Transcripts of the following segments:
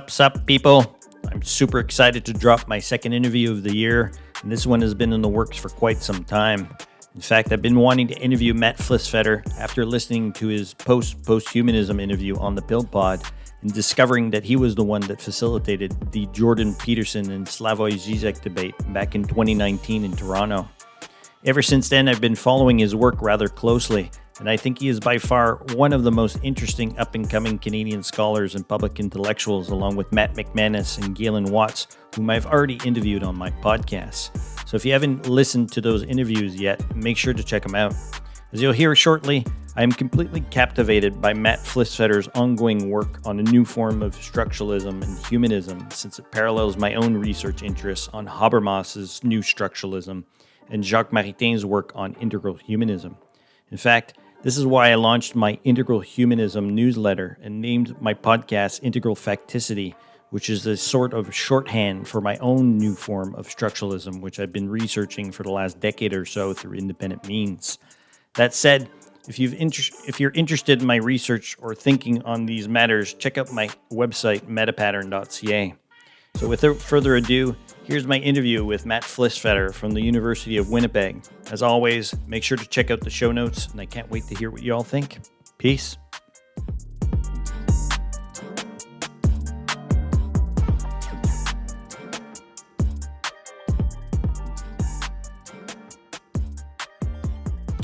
Sup, people. I'm super excited to drop my second interview of the year, and this one has been in the works for quite some time. In fact, I've been wanting to interview Matt Flisfeder after listening to his post-humanism interview on the Pill Pod and discovering that he was the one that facilitated the Jordan Peterson and Slavoj Žižek debate back in 2019 in Toronto. Ever since then, I've been following his work rather closely, and I think he is by far one of the most interesting up-and-coming Canadian scholars and public intellectuals, along with Matt McManus and Galen Watts, whom I've already interviewed on my podcast. So if you haven't listened to those interviews yet, make sure to check them out. As you'll hear shortly, I am completely captivated by Matt Flisfeder's ongoing work on a new form of structuralism and humanism, since it parallels my own research interests on Habermas's new structuralism and Jacques Maritain's work on integral humanism. In fact, this is why I launched my Integral Humanism newsletter and named my podcast Integral Facticity, which is a sort of shorthand for my own new form of structuralism, which I've been researching for the last decade or so through independent means. That said, if you're interested in my research or thinking on these matters, check out my website, metapattern.ca. So without further ado, here's my interview with Matt Flisfeder from the University of Winnipeg. As always, make sure to check out the show notes, and I can't wait to hear what you all think. Peace.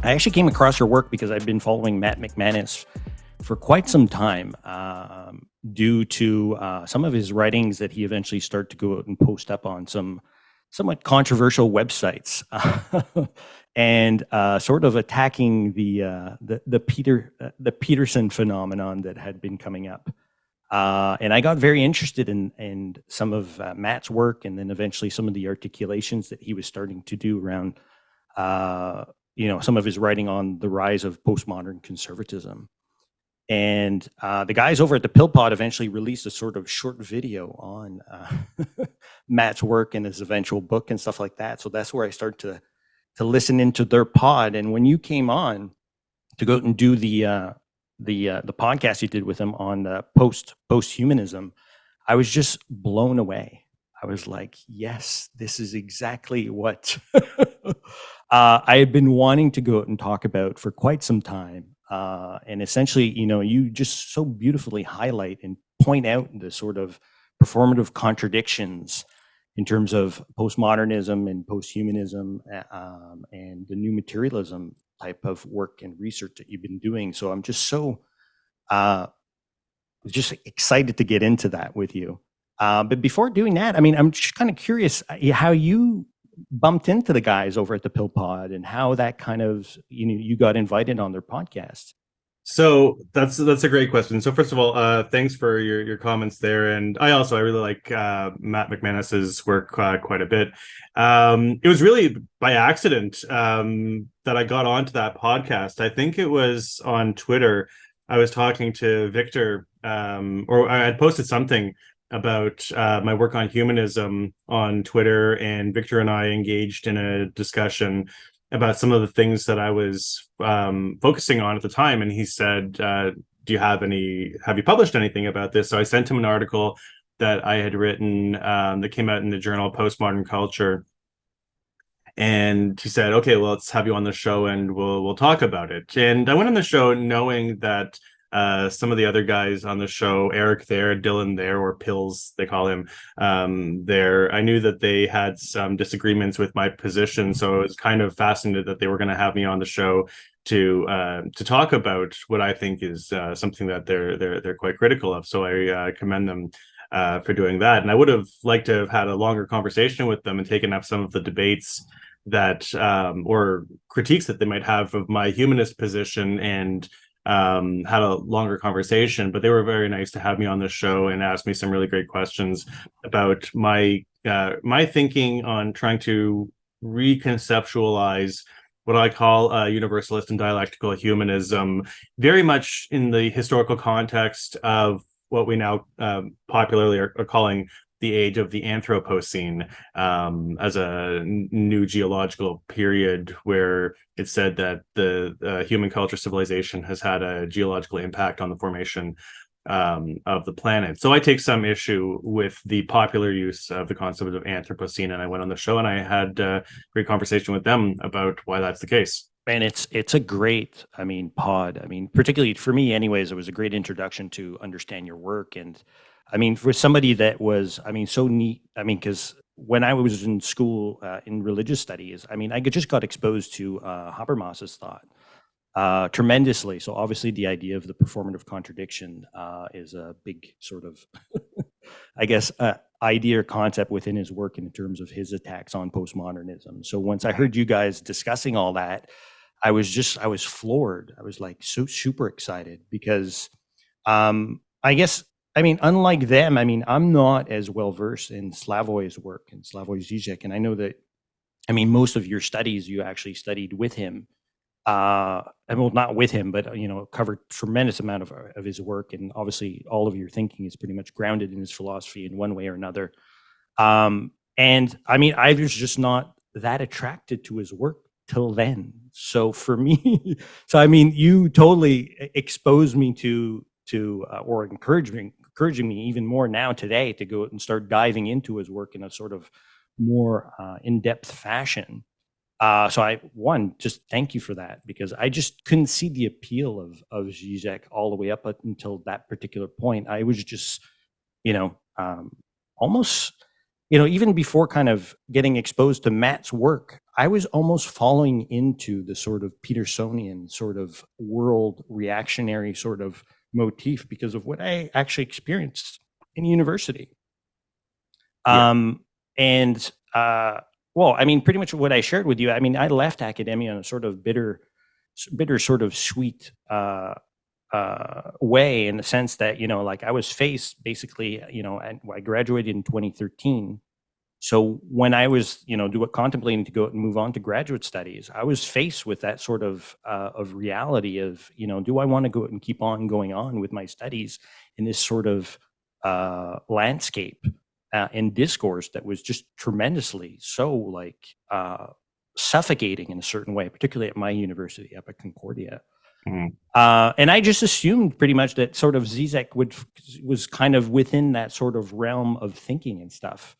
I actually came across your work because I've been following Matt McManus for quite some time, due to some of his writings that he eventually started to go out and post up on some somewhat controversial websites, and sort of attacking the Peterson phenomenon that had been coming up. And I got very interested in some of Matt's work, and then eventually some of the articulations that he was starting to do around some of his writing on the rise of postmodern conservatism. And the guys over at the Pill Pod eventually released a sort of short video on Matt's work and his eventual book and stuff like that. So that's where I started to listen into their pod. And when you came on to go out and do the podcast you did with him on post-humanism, I was just blown away. I was like, yes, this is exactly what I had been wanting to go out and talk about for quite some time. And essentially, you just so beautifully highlight and point out the sort of performative contradictions in terms of postmodernism and posthumanism, and the new materialism type of work and research that you've been doing. So I'm just so just excited to get into that with you. But before doing that, I'm just kind of curious how you bumped into the guys over at the Pill Pod and how that kind of, you got invited on their podcast. So that's a great question. So first of all, thanks for your comments there. And I really like Matt McManus's work quite a bit. It was really by accident that I got onto that podcast. I think it was on Twitter. I was talking to Victor, or I had posted something about my work on humanism on Twitter, and Victor and I engaged in a discussion about some of the things that I was focusing on at the time. And he said, have you published anything about this? So I sent him an article that I had written that came out in the journal Postmodern Culture. And he said, okay, well, let's have you on the show and we'll talk about it. And I went on the show knowing that some of the other guys on the show, Eric there, Dylan there, or Pills, they call him, there, I knew that they had some disagreements with my position. So I was kind of fascinated that they were going to have me on the show to talk about what I think is something that they're quite critical of. So I commend them for doing that. And I would have liked to have had a longer conversation with them and taken up some of the debates that or critiques that they might have of my humanist position, and had a longer conversation. But they were very nice to have me on the show and ask me some really great questions about my thinking on trying to reconceptualize what I call universalist and dialectical humanism, very much in the historical context of what we now popularly are calling the age of the Anthropocene, as a new geological period where it's said that the human culture civilization has had a geological impact on the formation of the planet. So I take some issue with the popular use of the concept of Anthropocene, and I went on the show and I had a great conversation with them about why that's the case. And it's a great, I mean, pod. I mean, particularly for me, anyways, it was a great introduction to understand your work. And I mean, for somebody that was, I mean, so neat. I mean, because when I was in school in religious studies, I mean, just got exposed to Habermas's thought tremendously. So obviously, the idea of the performative contradiction is a big sort of, I guess, idea or concept within his work in terms of his attacks on postmodernism. So once I heard you guys discussing all that, I was floored. I was like so super excited because I guess, I mean, unlike them, I mean, I'm not as well versed in Slavoy's work and Slavoj Žižek. And I know that, I mean, most of your studies, you actually studied with him. And well, not with him, but, covered tremendous amount of his work. And obviously all of your thinking is pretty much grounded in his philosophy in one way or another. And I mean, I was just not that attracted to his work till then. So for me, so I mean, you totally exposed me to or encouraging me even more now today to go and start diving into his work in a sort of more in-depth fashion. So just thank you for that, because I just couldn't see the appeal of Zizek all the way up until that particular point. I was just, almost, even before kind of getting exposed to Matt's work, I was almost falling into the sort of Petersonian sort of world reactionary sort of motif because of what I actually experienced in university. Yeah. And well, I mean, pretty much what I shared with you. I mean, I left academia in a sort of bitter, sort of sweet way, in the sense that, like I was faced basically, I graduated in 2013. So when I was, contemplating to go and move on to graduate studies, I was faced with that sort of reality of, do I want to go and keep on going on with my studies in this sort of landscape and discourse that was just tremendously so like suffocating in a certain way, particularly at my university up at Concordia. Mhm. And I just assumed pretty much that sort of Zizek was kind of within that sort of realm of thinking and stuff.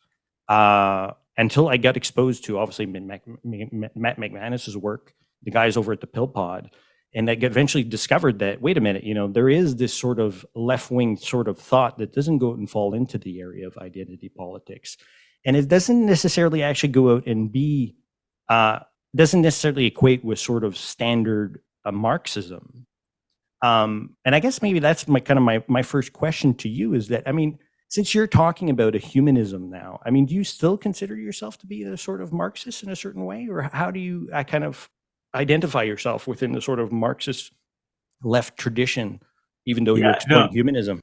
Until I got exposed to obviously Matt McManus's work, the guys over at the Pill Pod, and I eventually discovered that, wait a minute, there is this sort of left-wing sort of thought that doesn't go out and fall into the area of identity politics. And it doesn't necessarily actually go out and doesn't necessarily equate with sort of standard Marxism. And I guess maybe that's my first question to you is that, I mean, since you're talking about a humanism now, I mean, do you still consider yourself to be a sort of Marxist in a certain way? Or how do you kind of identify yourself within the sort of Marxist left tradition, even though you're Yeah, exploring humanism?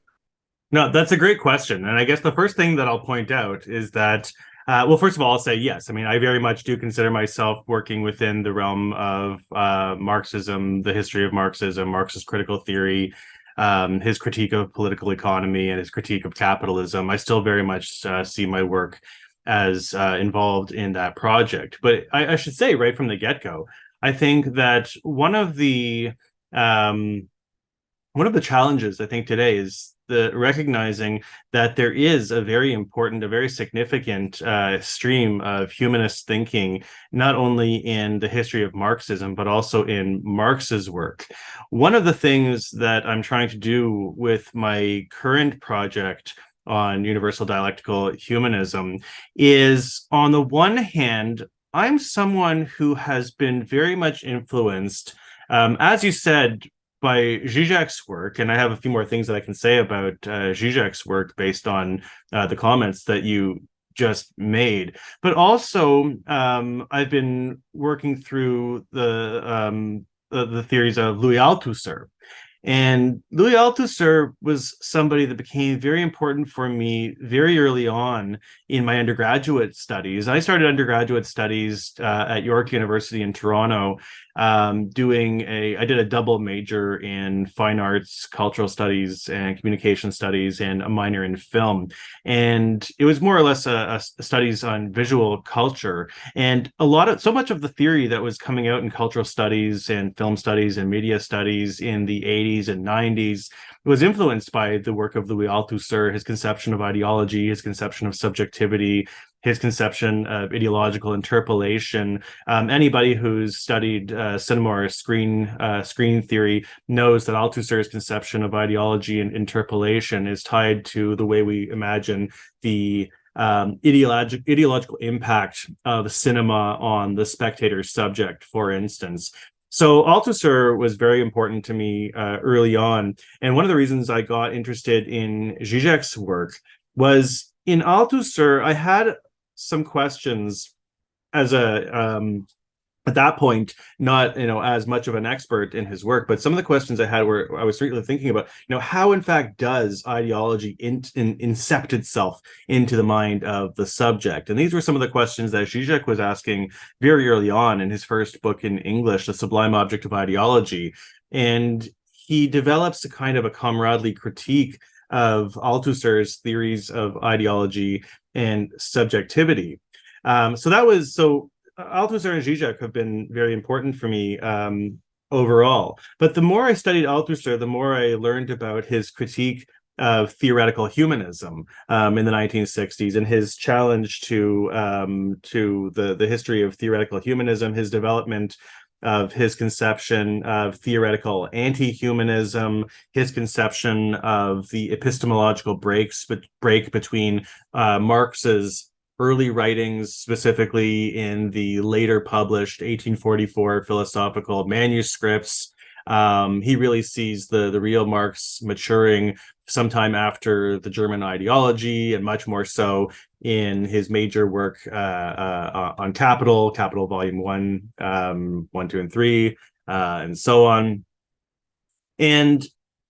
no, that's a great question. And I guess the first thing that I'll point out is that, well, first of all, I'll say yes. I mean, I very much do consider myself working within the realm of Marxism, the history of Marxism, Marxist critical theory, his critique of political economy, and his critique of capitalism. I still very much see my work as involved in that project. But I should say right from the get-go, I think that one of the challenges I think today is the recognizing that there is a very important, a very significant stream of humanist thinking, not only in the history of Marxism, but also in Marx's work. One of the things that I'm trying to do with my current project on universal dialectical humanism is, on the one hand, I'm someone who has been very much influenced, as you said, by Zizek's work, and I have a few more things that I can say about Zizek's work based on the comments that you just made. But also, I've been working through the theories of Louis Althusser. And Louis Althusser was somebody that became very important for me very early on in my undergraduate studies. I started undergraduate studies at York University in Toronto, I did a double major in fine arts, cultural studies, and communication studies, and a minor in film. And it was more or less a studies on visual culture. And so much of the theory that was coming out in cultural studies and film studies and media studies in the 80s and 90s was influenced by the work of Louis Althusser, his conception of ideology, his conception of subjectivity, his conception of ideological interpolation. Anybody who's studied cinema or screen theory knows that Althusser's conception of ideology and interpolation is tied to the way we imagine the ideological impact of cinema on the spectator's subject, for instance. So Althusser was very important to me early on. And one of the reasons I got interested in Zizek's work was in Althusser, I had some questions as at that point, not as much of an expert in his work, but some of the questions I had were I was really thinking about, how in fact does ideology incept itself into the mind of the subject? And these were some of the questions that Zizek was asking very early on in his first book in English, The Sublime Object of Ideology. And he develops a kind of a comradely critique of Althusser's theories of ideology and subjectivity. So Althusser and Zizek have been very important for me overall. But the more I studied Althusser, the more I learned about his critique of theoretical humanism in the 1960s and his challenge to the history of theoretical humanism, his development of his conception of theoretical anti-humanism, his conception of the epistemological break between Marx's early writings, specifically in the later published 1844 philosophical manuscripts. He really sees the real Marx maturing sometime after the German ideology, and much more so in his major work on Capital Volume 1, 1, 2, and 3, and so on. And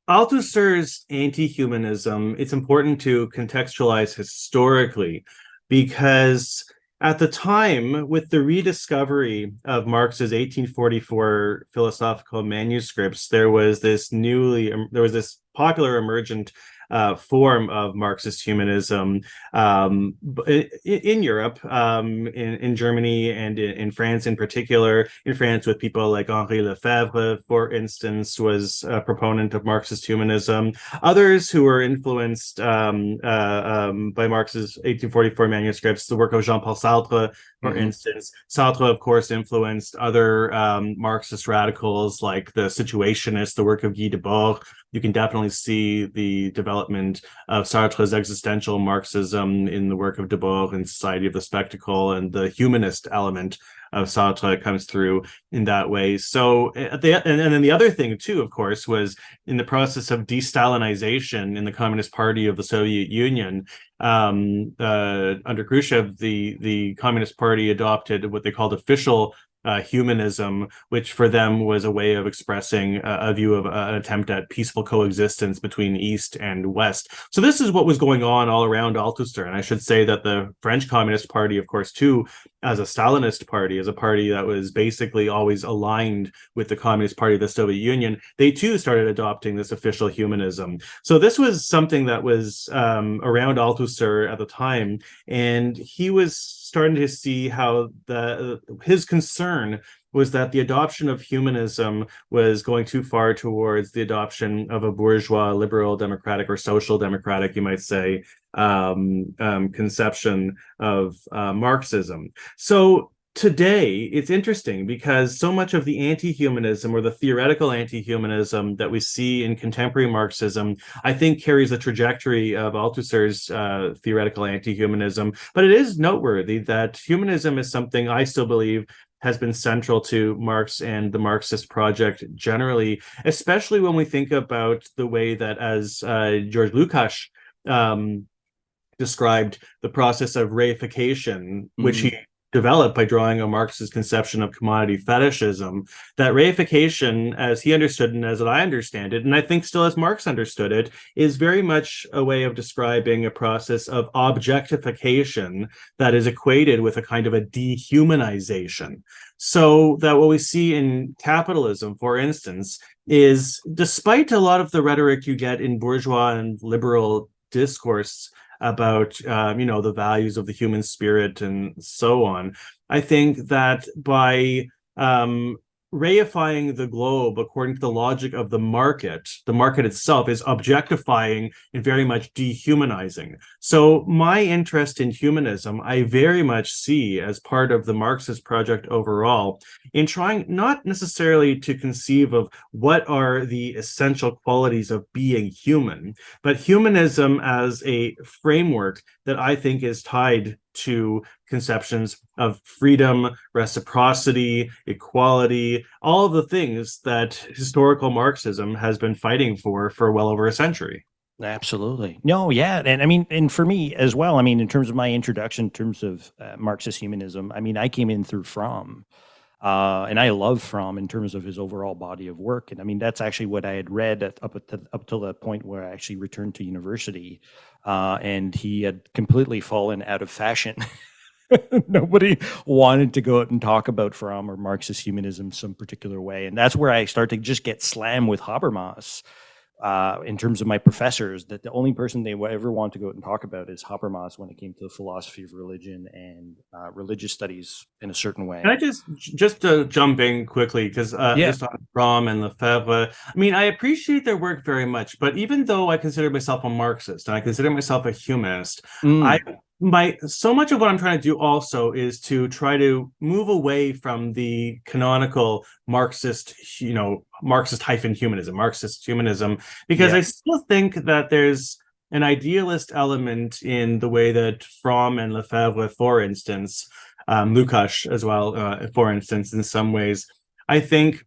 Althusser's anti-humanism, it's important to contextualize historically, because at the time, with the rediscovery of Marx's 1844 philosophical manuscripts, there was this popular emergent form of Marxist humanism in Europe, in Germany, and in France in particular. In France, with people like Henri Lefebvre, for instance, was a proponent of Marxist humanism. Others who were influenced by Marx's 1844 manuscripts, the work of Jean-Paul Sartre, for instance. Sartre, of course, influenced other Marxist radicals like the Situationists, the work of Guy Debord. You can definitely see the development of Sartre's existential Marxism in the work of Debord in Society of the Spectacle, and the humanist element of Sartre comes through in that way. So, and then the other thing too, of course, was in the process of de-Stalinization in the Communist Party of the Soviet Union. Under Khrushchev, the Communist Party adopted what they called official humanism, which for them was a way of expressing a view of an attempt at peaceful coexistence between East and West. So this is what was going on all around Althusser. And I should say that the French Communist Party, of course, too, as a Stalinist party, as a party that was basically always aligned with the Communist Party of the Soviet Union, they too started adopting this official humanism. So this was something that was around Althusser at the time, and he was starting to see how his concern was that the adoption of humanism was going too far towards the adoption of a bourgeois, liberal, democratic, or social democratic, you might say, conception of Marxism. So today, it's interesting because so much of the anti-humanism, or the theoretical anti-humanism that we see in contemporary Marxism, I think carries the trajectory of Althusser's theoretical anti-humanism. But it is noteworthy that humanism is something I still believe has been central to Marx and the Marxist project generally, especially when we think about the way that, as George Lukács described the process of reification, which Mm. he developed by drawing on Marx's conception of commodity fetishism. That reification, as he understood and as I understand it, and I think still as Marx understood it, is very much a way of describing a process of objectification that is equated with a kind of a dehumanization. So that what we see in capitalism, for instance, is despite a lot of the rhetoric you get in bourgeois and liberal discourse about the values of the human spirit and so on, I think that by reifying the globe according to the logic of the market itself is objectifying and very much dehumanizing. So my interest in humanism, I very much see as part of the Marxist project overall, in trying not necessarily to conceive of what are the essential qualities of being human, but humanism as a framework that I think is tied to conceptions of freedom, reciprocity, equality, all of the things that historical Marxism has been fighting for well over a century. Absolutely. No, yeah. And I mean, and for me as well, I mean, in terms of my introduction, in terms of Marxist humanism, I mean, I came in through Fromm. And I love Fromm in terms of his overall body of work. And I mean, that's actually what I had read up till the point where I actually returned to university. And he had completely fallen out of fashion. Nobody wanted to go out and talk about Fromm or Marxist humanism some particular way. And that's where I start to just get slammed with Habermas in terms of my professors, that the only person they would ever want to go out and talk about is Habermas when it came to the philosophy of religion and religious studies in a certain Can way. I just jump in quickly because Yeah. just on Fromm and Lefebvre, I mean, I appreciate their work very much, but even though I consider myself a Marxist and I consider myself a humanist, I Mm. my so much of what I'm trying to do also is to try to move away from the canonical Marxist, Marxist hyphen humanism, Marxist humanism, because Yeah. I still think that there's an idealist element in the way that Fromm and Lefebvre, for instance, Lukács as well, for instance, in some ways. I think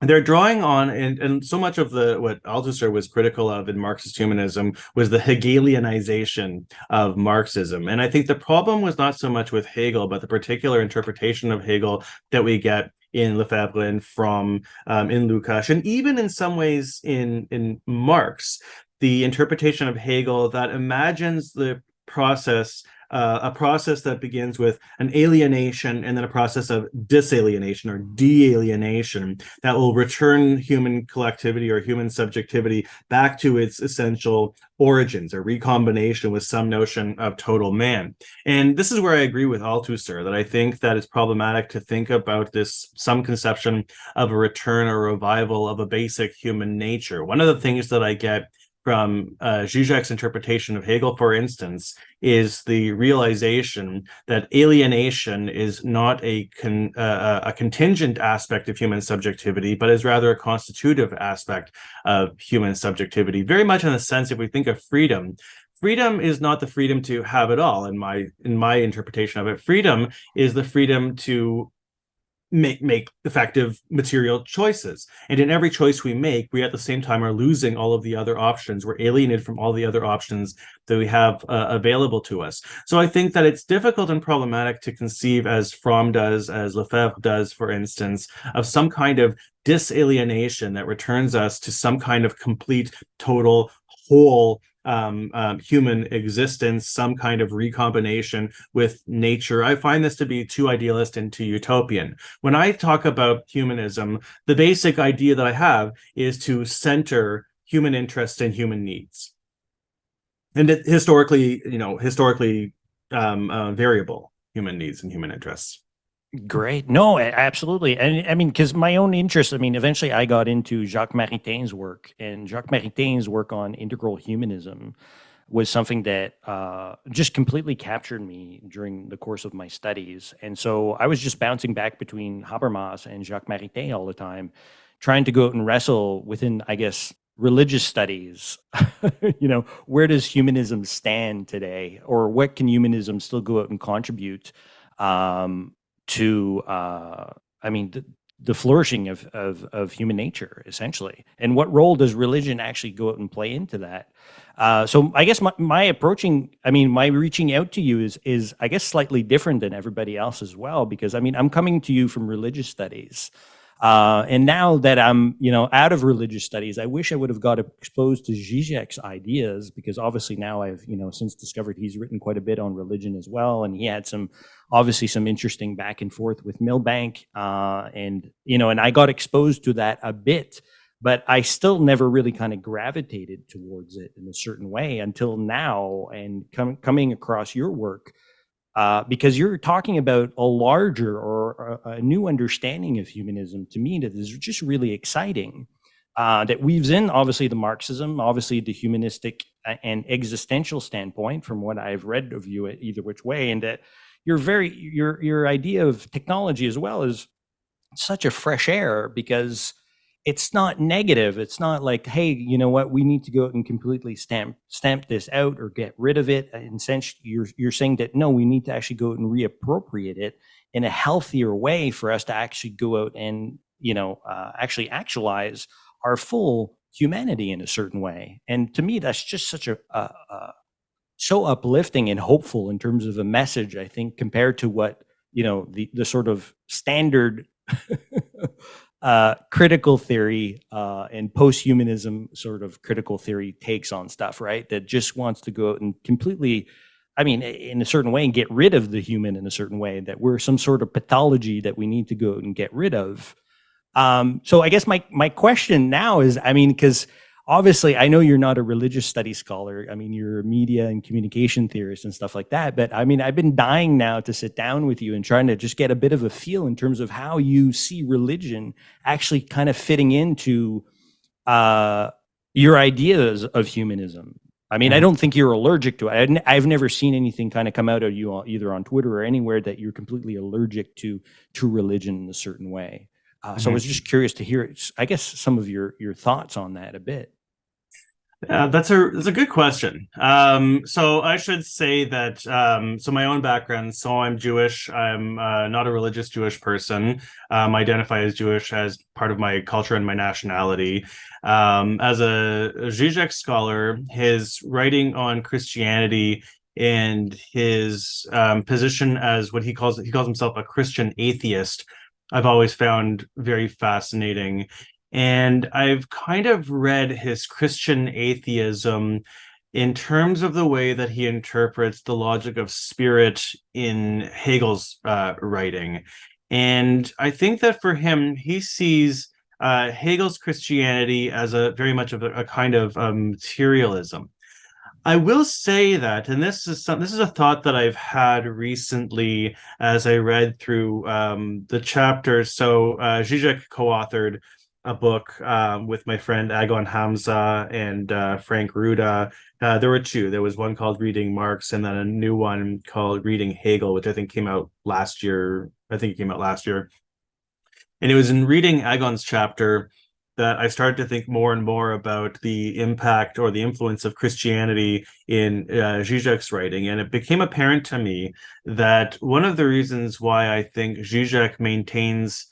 they're drawing on, and so much of the what Althusser was critical of in Marxist humanism was the Hegelianization of Marxism. And I think the problem was not so much with Hegel, but the particular interpretation of Hegel that we get in Lefebvre and from in Lukács, and even in some ways in Marx, the interpretation of Hegel that imagines the process a process that begins with an alienation and then a process of disalienation or de-alienation that will return human collectivity or human subjectivity back to its essential origins or recombination with some notion of total man. And this is where I agree with Althusser, that I think that it's problematic to think about this, some conception of a return or revival of a basic human nature. One of the things that I get from Zizek's interpretation of Hegel, for instance, is the realization that alienation is not a contingent aspect of human subjectivity, but is rather a constitutive aspect of human subjectivity. Very much in the sense, if we think of freedom, freedom is not the freedom to have it all. In my interpretation of it, freedom is the freedom to make effective material choices, and in every choice we make, we at the same time are losing all of the other options. We're alienated from all the other options that we have available to us. So I think that it's difficult and problematic to conceive, as Fromm does, as Lefebvre does, for instance, of some kind of disalienation that returns us to some kind of complete, total, whole human existence, some kind of recombination with nature. I find this to be too idealist and too utopian. When I talk about humanism, the basic idea that I have is to center human interests and human needs, and historically variable human needs and human interests. Great. No, absolutely. And I mean, because my own interest, I mean, eventually I got into Jacques Maritain's work, and Jacques Maritain's work on integral humanism was something that just completely captured me during the course of my studies. And so I was just bouncing back between Habermas and Jacques Maritain all the time, trying to go out and wrestle within, I guess, religious studies. Where does humanism stand today? Or what can humanism still go out and contribute? To I mean, the flourishing of human nature, essentially. And what role does religion actually go out and play into that? So I guess my approaching, I mean, my reaching out to you is I guess slightly different than everybody else as well, because I mean, I'm coming to you from religious studies. And now that I'm, out of religious studies, I wish I would have got exposed to Zizek's ideas, because obviously now I've, since discovered he's written quite a bit on religion as well, and he had obviously some interesting back and forth with Milbank, and I got exposed to that a bit, but I still never really kind of gravitated towards it in a certain way until now, and coming across your work, because you're talking about a larger or a new understanding of humanism, to me, that is just really exciting. That weaves in obviously the Marxism, obviously the humanistic and existential standpoint from what I've read of you either which way, and that your idea of technology as well is such a fresh air, because it's not negative. It's not like, hey, you know what, we need to go out and completely stamp this out or get rid of it. In sense, you're saying that no, we need to actually go out and reappropriate it in a healthier way for us to actually go out and actually actualize our full humanity in a certain way. And to me, that's just such so uplifting and hopeful in terms of a message, I think, compared to what the sort of standard critical theory and post-humanism sort of critical theory takes on stuff, right? That just wants to go out and completely, I mean, in a certain way, and get rid of the human in a certain way, that we're some sort of pathology that we need to go out and get rid of. So I guess my question now is, I mean, because obviously I know you're not a religious studies scholar. I mean, you're a media and communication theorist and stuff like that. But I mean, I've been dying now to sit down with you and trying to just get a bit of a feel in terms of how you see religion actually kind of fitting into your ideas of humanism. I mean, I don't think you're allergic to it. I've never seen anything kind of come out of you either on Twitter or anywhere that you're completely allergic to religion in a certain way. So I was just curious to hear, I guess, some of your thoughts on that a bit. That's a good question. So I should say that so my own background. So I'm Jewish. I'm not a religious Jewish person. I identify as Jewish as part of my culture and my nationality. As a Zizek scholar, his writing on Christianity and his position as what he calls himself a Christian atheist, I've always found very fascinating. And I've kind of read his Christian atheism in terms of the way that he interprets the logic of spirit in Hegel's writing. And I think that for him, he sees Hegel's Christianity as a very much of a kind of materialism. I will say that, and this is a thought that I've had recently as I read through the chapters. So Zizek co-authored a book with my friend Agon Hamza and Frank Ruda. There were two. There was one called Reading Marx, and then a new one called Reading Hegel, which I think came out last year. I think it came out last year. And it was in reading Agon's chapter that I started to think more and more about the impact or the influence of Christianity in Zizek's writing. And it became apparent to me that one of the reasons why I think Zizek maintains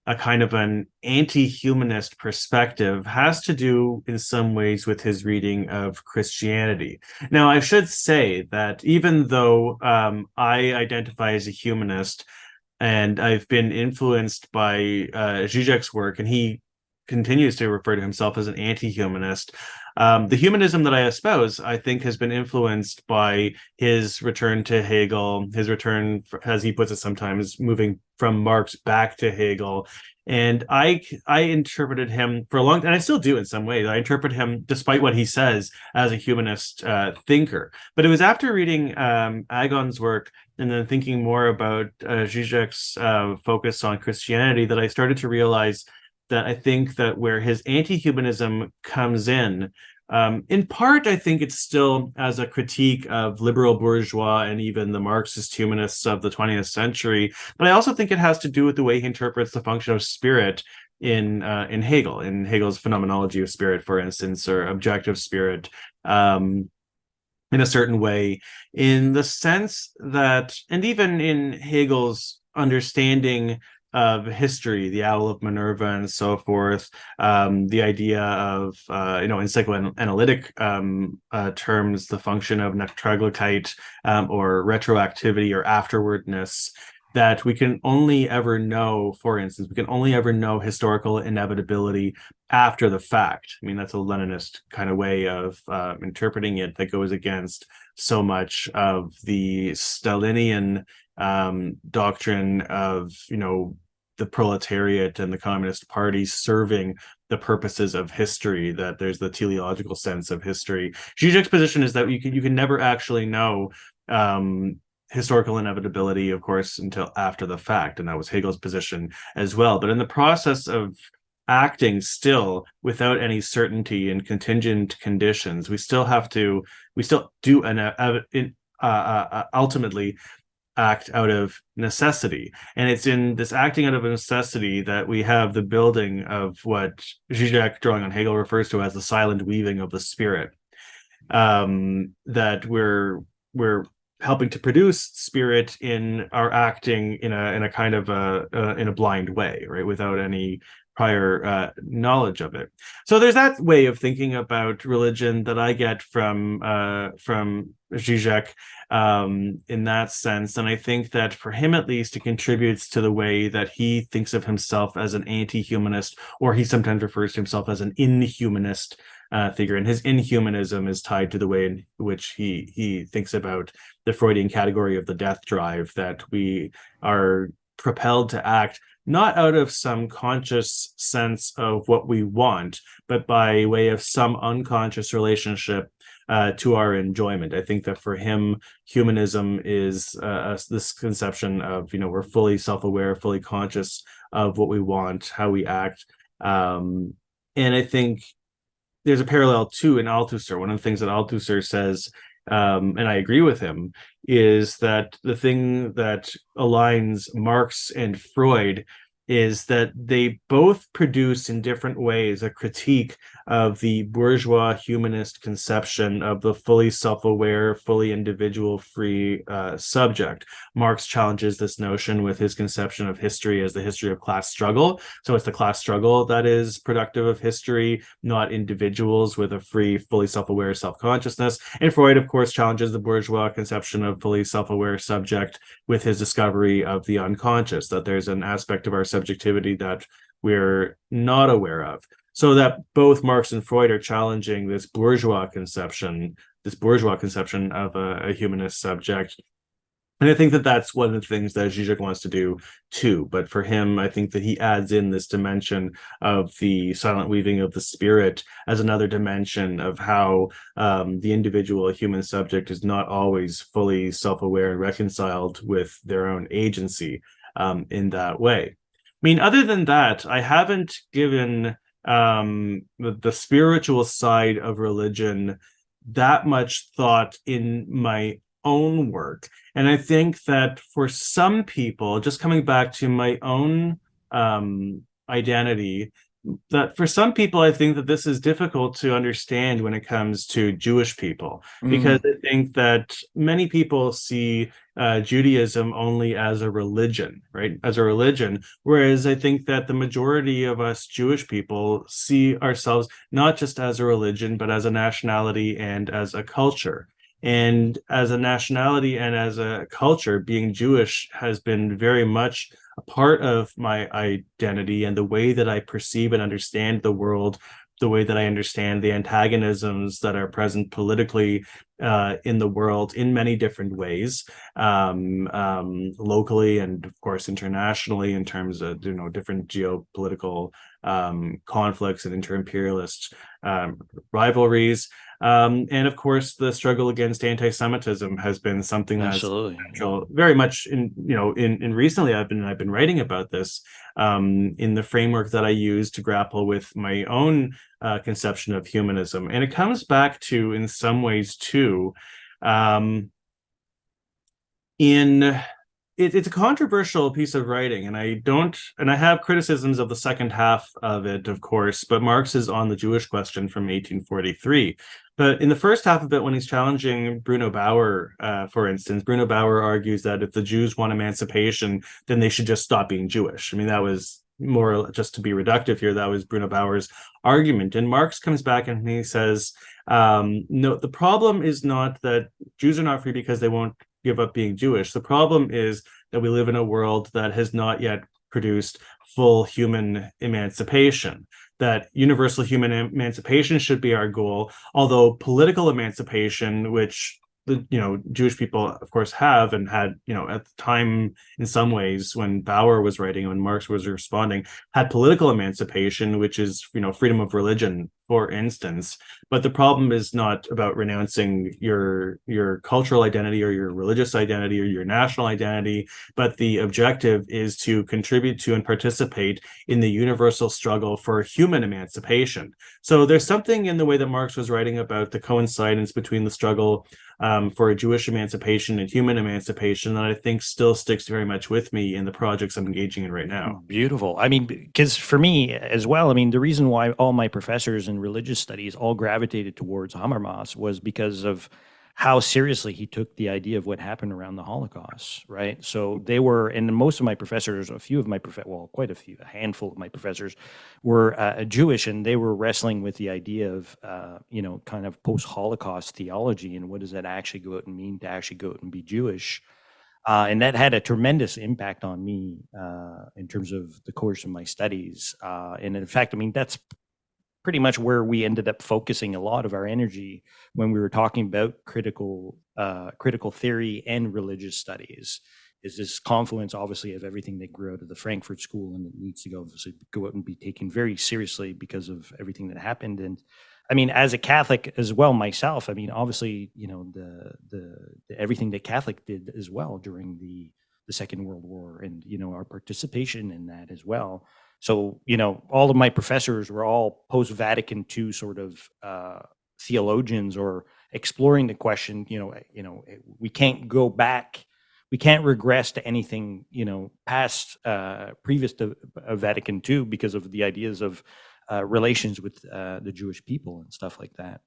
a kind of an anti-humanist perspective has to do in some ways with his reading of Christianity. Now, I should say that even though I identify as a humanist and I've been influenced by Zizek's work, and he continues to refer to himself as an anti-humanist. The humanism that I espouse, I think, has been influenced by his return to Hegel, his return, as he puts it sometimes, moving from Marx back to Hegel. And I interpreted him for a long time, and I still do in some ways. I interpret him, despite what he says, as a humanist thinker. But it was after reading Agon's work and then thinking more about Zizek's focus on Christianity that I started to realize that I think that where his anti-humanism comes in part, I think it's still as a critique of liberal bourgeois and even the Marxist humanists of the 20th century. But I also think it has to do with the way he interprets the function of spirit in Hegel's phenomenology of spirit, for instance, or objective spirit, in a certain way, in the sense that, and even in Hegel's understanding of history, the owl of Minerva, and so forth. The idea of in psychoanalytic terms, the function of Nachtraglichkeit, or retroactivity or afterwardness. That we can only ever know, for instance, we can only ever know historical inevitability after the fact. I mean, that's a Leninist kind of way of interpreting it that goes against so much of the Stalinian doctrine of, the proletariat and the Communist Party serving the purposes of history, that there's the teleological sense of history. Zizek's position is that you can never actually know historical inevitability, of course, until after the fact, and that was Hegel's position as well. But in the process of acting still without any certainty and contingent conditions, we still do ultimately act out of necessity. And it's in this acting out of necessity that we have the building of what Zizek, drawing on Hegel, refers to as the silent weaving of the spirit. That we're helping to produce spirit in our acting in a kind of in a blind way, right, without any prior knowledge of it. So there's that way of thinking about religion that I get from Zizek in that sense. And I think that for him, at least, it contributes to the way that he thinks of himself as an anti-humanist, or he sometimes refers to himself as an inhumanist figure. And his inhumanism is tied to the way in which he thinks about the Freudian category of the death drive, that we are propelled to act not out of some conscious sense of what we want, but by way of some unconscious relationship to our enjoyment. I think that for him, humanism is this conception of, we're fully self-aware, fully conscious of what we want, how we act. And I think there's a parallel too in Althusser. One of the things that Althusser says, and I agree with him, is that the thing that aligns Marx and Freud is that they both produce in different ways a critique of the bourgeois humanist conception of the fully self-aware, fully individual, free subject. Marx challenges this notion with his conception of history as the history of class struggle. So it's the class struggle that is productive of history, not individuals with a free, fully self-aware self-consciousness. And Freud, of course, challenges the bourgeois conception of fully self-aware subject with his discovery of the unconscious, that there's an aspect of our subjectivity that we're not aware of. So that both Marx and Freud are challenging this bourgeois conception of a humanist subject. And I think that that's one of the things that Zizek wants to do too. But for him, I think that he adds in this dimension of the silent weaving of the spirit as another dimension of how the individual human subject is not always fully self-aware and reconciled with their own agency in that way. I mean, other than that, I haven't given the spiritual side of religion that much thought in my own work. And I think that for some people, just coming back to my own identity, that for some people, I think that this is difficult to understand when it comes to Jewish people, because I think that many people see Judaism only as a religion, right? As a religion, whereas I think that the majority of us Jewish people see ourselves not just as a religion, but as a nationality and as a culture. And as a nationality and as a culture, being Jewish has been very much a part of my identity and the way that I perceive and understand the world, the way that I understand the antagonisms that are present politically in the world in many different ways, locally and of course internationally, in terms of different geopolitical conflicts and inter-imperialist rivalries. And of course, the struggle against anti-Semitism has been something that's very much in recently I've been writing about this in the framework that I use to grapple with my own conception of humanism. And it comes back to, in some ways too, in it's a controversial piece of writing, and I have criticisms of the second half of it, of course, but Marx is on the Jewish question from 1843. But in the first half of it, when he's challenging Bruno Bauer, for instance, Bruno Bauer argues that if the Jews want emancipation, then they should just stop being Jewish. I mean, that was more, just to be reductive here, that was Bruno Bauer's argument. And Marx comes back and he says, no, the problem is not that Jews are not free because they won't give up being Jewish. The problem is that we live in a world that has not yet produced full human emancipation. That universal human emancipation should be our goal, although political emancipation, which the Jewish people, of course, have and had, at the time, in some ways, when Bauer was writing, when Marx was responding, had political emancipation, which is, freedom of religion, for instance. But the problem is not about renouncing your cultural identity or your religious identity or your national identity, but the objective is to contribute to and participate in the universal struggle for human emancipation. So there's something in the way that Marx was writing about the coincidence between the struggle for a Jewish emancipation and human emancipation that I think still sticks very much with me in the projects I'm engaging in right now. Beautiful. I mean, because for me as well, I mean, the reason why all my professors in religious studies all gravitated towards Habermas was because of how seriously he took the idea of what happened around the Holocaust, right? So they were, and most of my professors, a few of my quite a few, a handful of my professors were Jewish, and they were wrestling with the idea of, kind of post-Holocaust theology and what does that actually go out and mean to actually go out and be Jewish. And that had a tremendous impact on me in terms of the course of my studies. And in fact, I mean, that's pretty much where we ended up focusing a lot of our energy when we were talking about critical theory and religious studies, is this confluence, obviously, of everything that grew out of the Frankfurt School, and it needs to go out and be taken very seriously because of everything that happened. And I mean, as a Catholic as well myself, I mean, obviously, the everything that Catholic did as well during the Second World War, and our participation in that as well. So, all of my professors were all post-Vatican II sort of theologians, or exploring the question. We can't go back, we can't regress to anything past previous to Vatican II because of the ideas of relations with the Jewish people and stuff like that.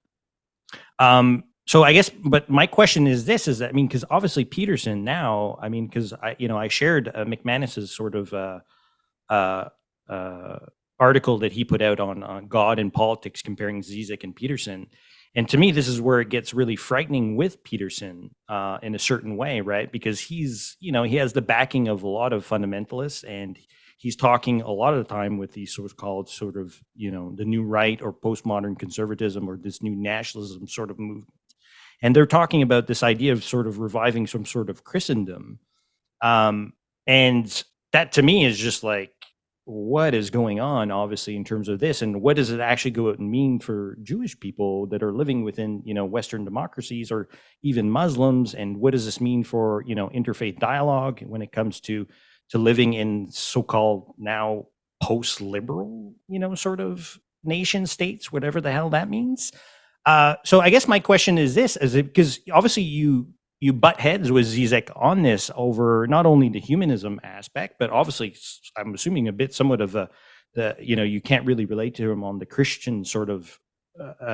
So I guess, but my question is this: is that, I mean, because obviously Peterson now, I mean, because I shared McManus's sort of article that he put out on God and politics, comparing Zizek and Peterson. And to me, this is where it gets really frightening with Peterson in a certain way, right? Because he's, he has the backing of a lot of fundamentalists, and he's talking a lot of the time with these so-called sort of, the new right or postmodern conservatism or this new nationalism sort of movement. And they're talking about this idea of sort of reviving some sort of Christendom. And that to me is just like, what is going on, obviously, in terms of this, and what does it actually go out and mean for Jewish people that are living within, Western democracies, or even Muslims, and what does this mean for, interfaith dialogue when it comes to living in so-called now post-liberal, sort of nation states, whatever the hell that means. So I guess my question is this: is it because obviously you butt heads with Zizek on this over not only the humanism aspect, but obviously I'm assuming a bit somewhat of you can't really relate to him on the Christian sort of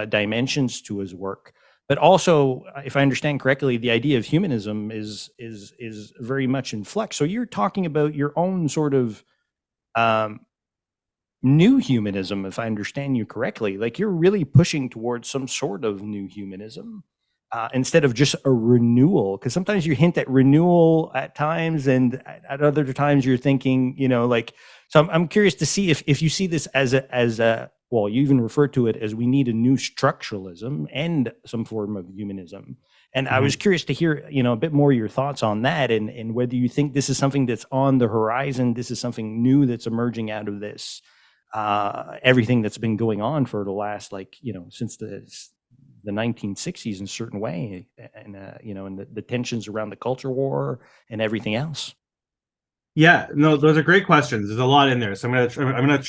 dimensions to his work. But also, if I understand correctly, the idea of humanism is very much in flux. So you're talking about your own sort of new humanism, if I understand you correctly. Like, you're really pushing towards some sort of new humanism. Instead of just a renewal, because sometimes you hint at renewal at times, and at other times you're thinking, so I'm curious to see if you see this as a well, you even refer to it as we need a new structuralism and some form of humanism. And I was curious to hear, a bit more your thoughts on that, and whether you think this is something that's on the horizon, this is something new that's emerging out of this, everything that's been going on for the last, since the 1960s in a certain way, and and the tensions around the culture war and everything else. Yeah, no, those are great questions. There's a lot in there, so I'm gonna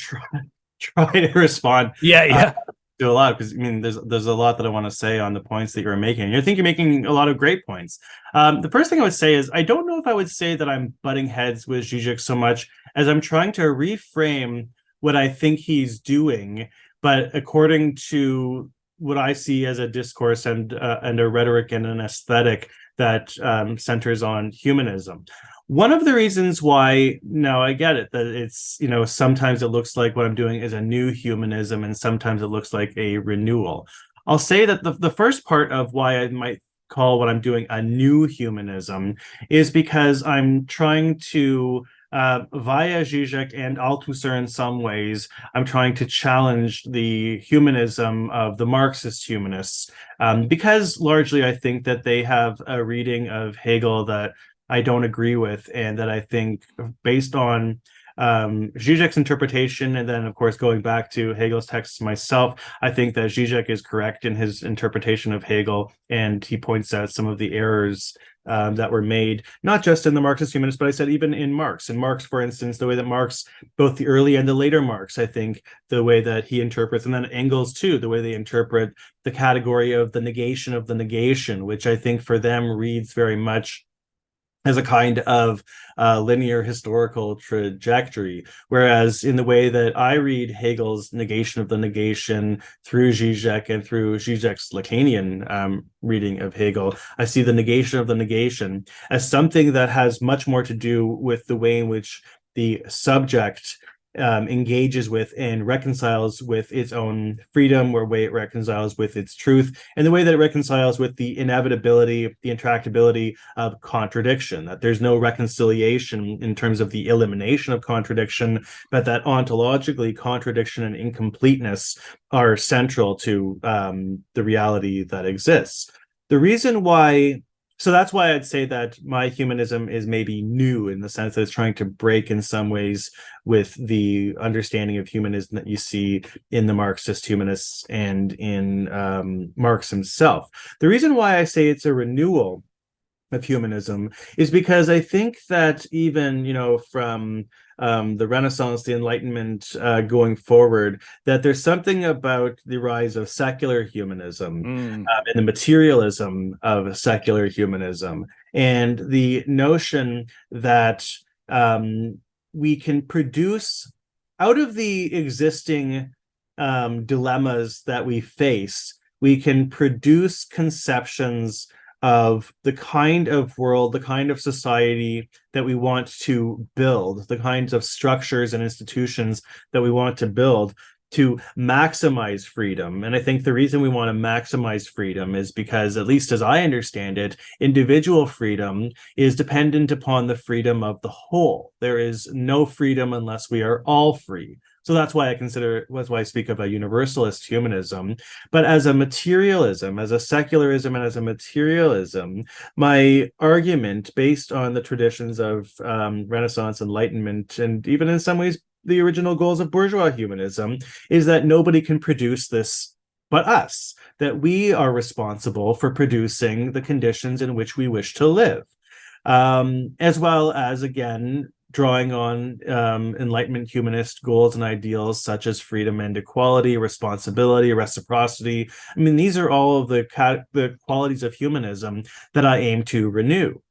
try to respond. Yeah. do a lot because I mean, there's a lot that I want to say on the points that you're making. I think you're making a lot of great points. The first thing I would say is I don't know if I would say that I'm butting heads with Zizek so much as I'm trying to reframe what I think he's doing, but according to what I see as a discourse and a rhetoric and an aesthetic that centers on humanism. One of the reasons why, now I get it, that it's, sometimes it looks like what I'm doing is a new humanism and sometimes it looks like a renewal. I'll say that the first part of why I might call what I'm doing a new humanism is because I'm trying to, via Zizek and Althusser in some ways, I'm trying to challenge the humanism of the Marxist humanists, because largely I think that they have a reading of Hegel that I don't agree with, and that I think, based on Zizek's interpretation, and then, of course, going back to Hegel's texts myself, I think that Zizek is correct in his interpretation of Hegel, and he points out some of the errors that were made, not just in the Marxist humanists, but I said even in Marx. In Marx, for instance, the way that Marx, both the early and the later Marx, I think the way that he interprets, and then Engels too, the way they interpret the category of the negation, which I think for them reads very much as a kind of linear historical trajectory. Whereas in the way that I read Hegel's negation of the negation through Zizek and through Zizek's Lacanian reading of Hegel, I see the negation of the negation as something that has much more to do with the way in which the subject engages with and reconciles with its own freedom, or way it reconciles with its truth, and the way that it reconciles with the inevitability, the intractability of contradiction, that there's no reconciliation in terms of the elimination of contradiction, but that ontologically contradiction and incompleteness are central to the reality that exists. The reason why So that's why I'd say that my humanism is maybe new, in the sense that it's trying to break in some ways with the understanding of humanism that you see in the Marxist humanists and in Marx himself. The reason why I say it's a renewal of humanism is because I think that even, from the Renaissance, the Enlightenment, going forward, that there's something about the rise of secular humanism, and the materialism of secular humanism, and the notion that we can produce, out of the existing dilemmas that we face, we can produce conceptions of the kind of world, the kind of society that we want to build, the kinds of structures and institutions that we want to build to maximize freedom. And I think the reason we want to maximize freedom is because, at least as I understand it, individual freedom is dependent upon the freedom of the whole. There is no freedom unless we are all free. So that's why I speak of a universalist humanism. But as a materialism, as a secularism, and as a materialism, my argument, based on the traditions of Renaissance, Enlightenment, and even in some ways the original goals of bourgeois humanism, is that nobody can produce this but us, that we are responsible for producing the conditions in which we wish to live. As well as, again, drawing on Enlightenment humanist goals and ideals such as freedom and equality, responsibility, reciprocity. I mean, these are all of the qualities of humanism that I aim to renew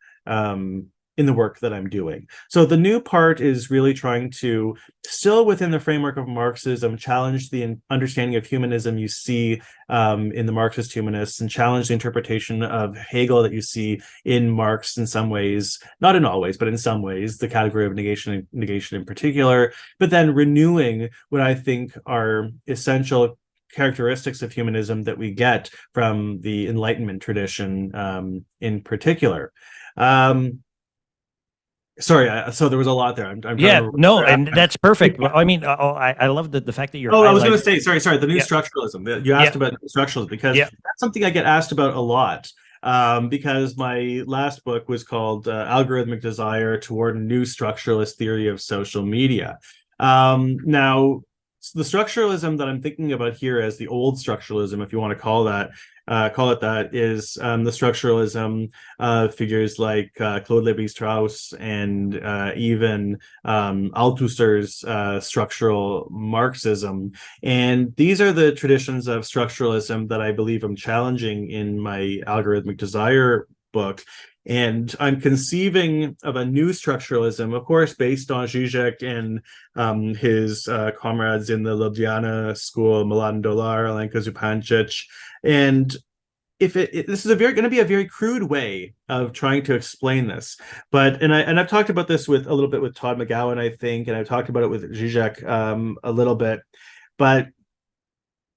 in the work that I'm doing. So the new part is really trying to, still within the framework of Marxism, challenge the understanding of humanism you see in the Marxist humanists, and challenge the interpretation of Hegel that you see in Marx in some ways, not in all ways, but in some ways, the category of negation in particular, but then renewing what I think are essential characteristics of humanism that we get from the Enlightenment tradition in particular. Sorry, so there was a lot there. I'm trying to remember. No, and that's perfect. Well, I mean, I love the fact that you're. I was going to say, sorry, the new Yeah. structuralism. You asked about structuralism, because that's something I get asked about a lot. Because my last book was called Algorithmic Desire Toward a New Structuralist Theory of Social Media. Now, the structuralism that I'm thinking about here as the old structuralism, if you want to call it that, is the structuralism figures like Claude Lévi-Strauss and even Althusser's structural Marxism. And these are the traditions of structuralism that I believe I'm challenging in my Algorithmic Desire book. And I'm conceiving of a new structuralism, of course, based on Zizek and his comrades in the Ljubljana school, Milan Dolar, Alenka Zupancic. And if this is going to be a very crude way of trying to explain this, but I've talked about this with a little bit with Todd McGowan, I think, and I've talked about it with Zizek a little bit, but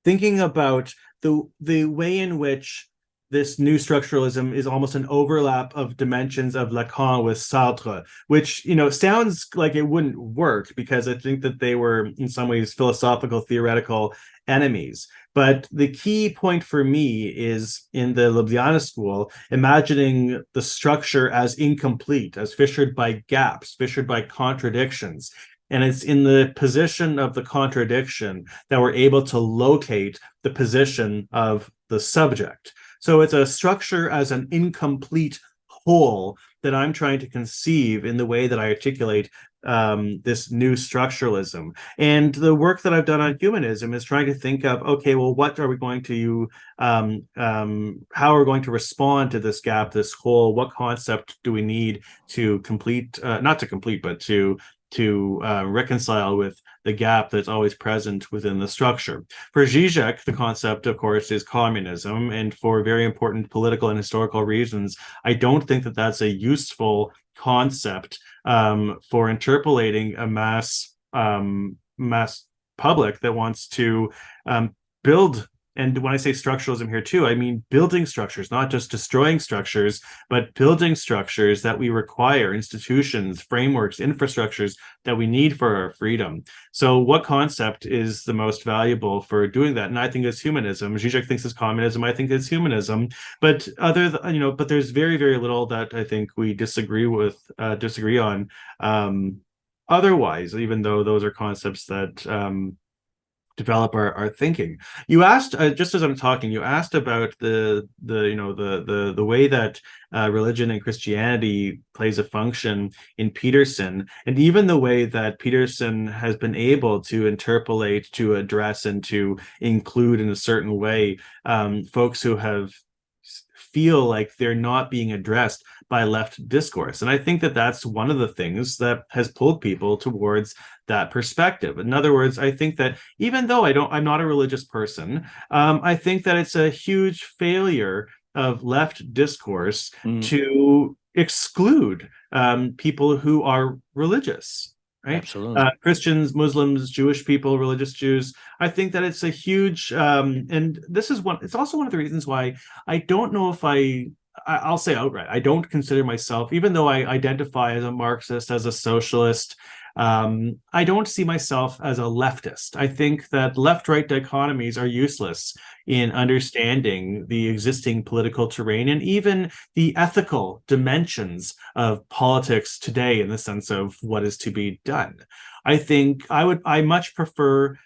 thinking about the way in which this new structuralism is almost an overlap of dimensions of Lacan with Sartre, which, sounds like it wouldn't work because I think that they were in some ways philosophical, theoretical enemies. But the key point for me is in the Ljubljana school, imagining the structure as incomplete, as fissured by gaps, fissured by contradictions. And it's in the position of the contradiction that we're able to locate the position of the subject. So it's a structure as an incomplete whole that I'm trying to conceive in the way that I articulate this new structuralism. And the work that I've done on humanism is trying to think of, okay, well, what are we going to, how are we going to respond to this gap, this hole? What concept do we need to complete, not to complete, but to reconcile with the gap that's always present within the structure. For Zizek, the concept, of course, is communism, and for very important political and historical reasons, I don't think that that's a useful concept for interpolating a mass public that wants to build. And when I say structuralism here too, I mean building structures, not just destroying structures, but building structures that we require, institutions, frameworks, infrastructures that we need for our freedom. So what concept is the most valuable for doing that? And I think it's humanism. Zizek thinks it's communism. I think it's humanism. But but there's very, very little that I think we disagree on. Otherwise, even though those are concepts that develop our thinking. You asked, just as I'm talking, you asked about the way that religion and Christianity plays a function in Peterson, and even the way that Peterson has been able to interpolate, to address, and to include in a certain way folks who feel like they're not being addressed by left discourse. And I think that that's one of the things that has pulled people towards that perspective. In other words, I think that even though I'm not a religious person, I think that it's a huge failure of left discourse to exclude people who are religious. Right? Absolutely. Christians, Muslims, Jewish people, religious Jews. I think that it's a huge, and this is it's also one of the reasons why I don't know if I'll say outright, I don't consider myself, even though I identify as a Marxist, as a socialist, I don't see myself as a leftist. I think that left-right dichotomies are useless in understanding the existing political terrain and even the ethical dimensions of politics today in the sense of what is to be done. I think I much prefer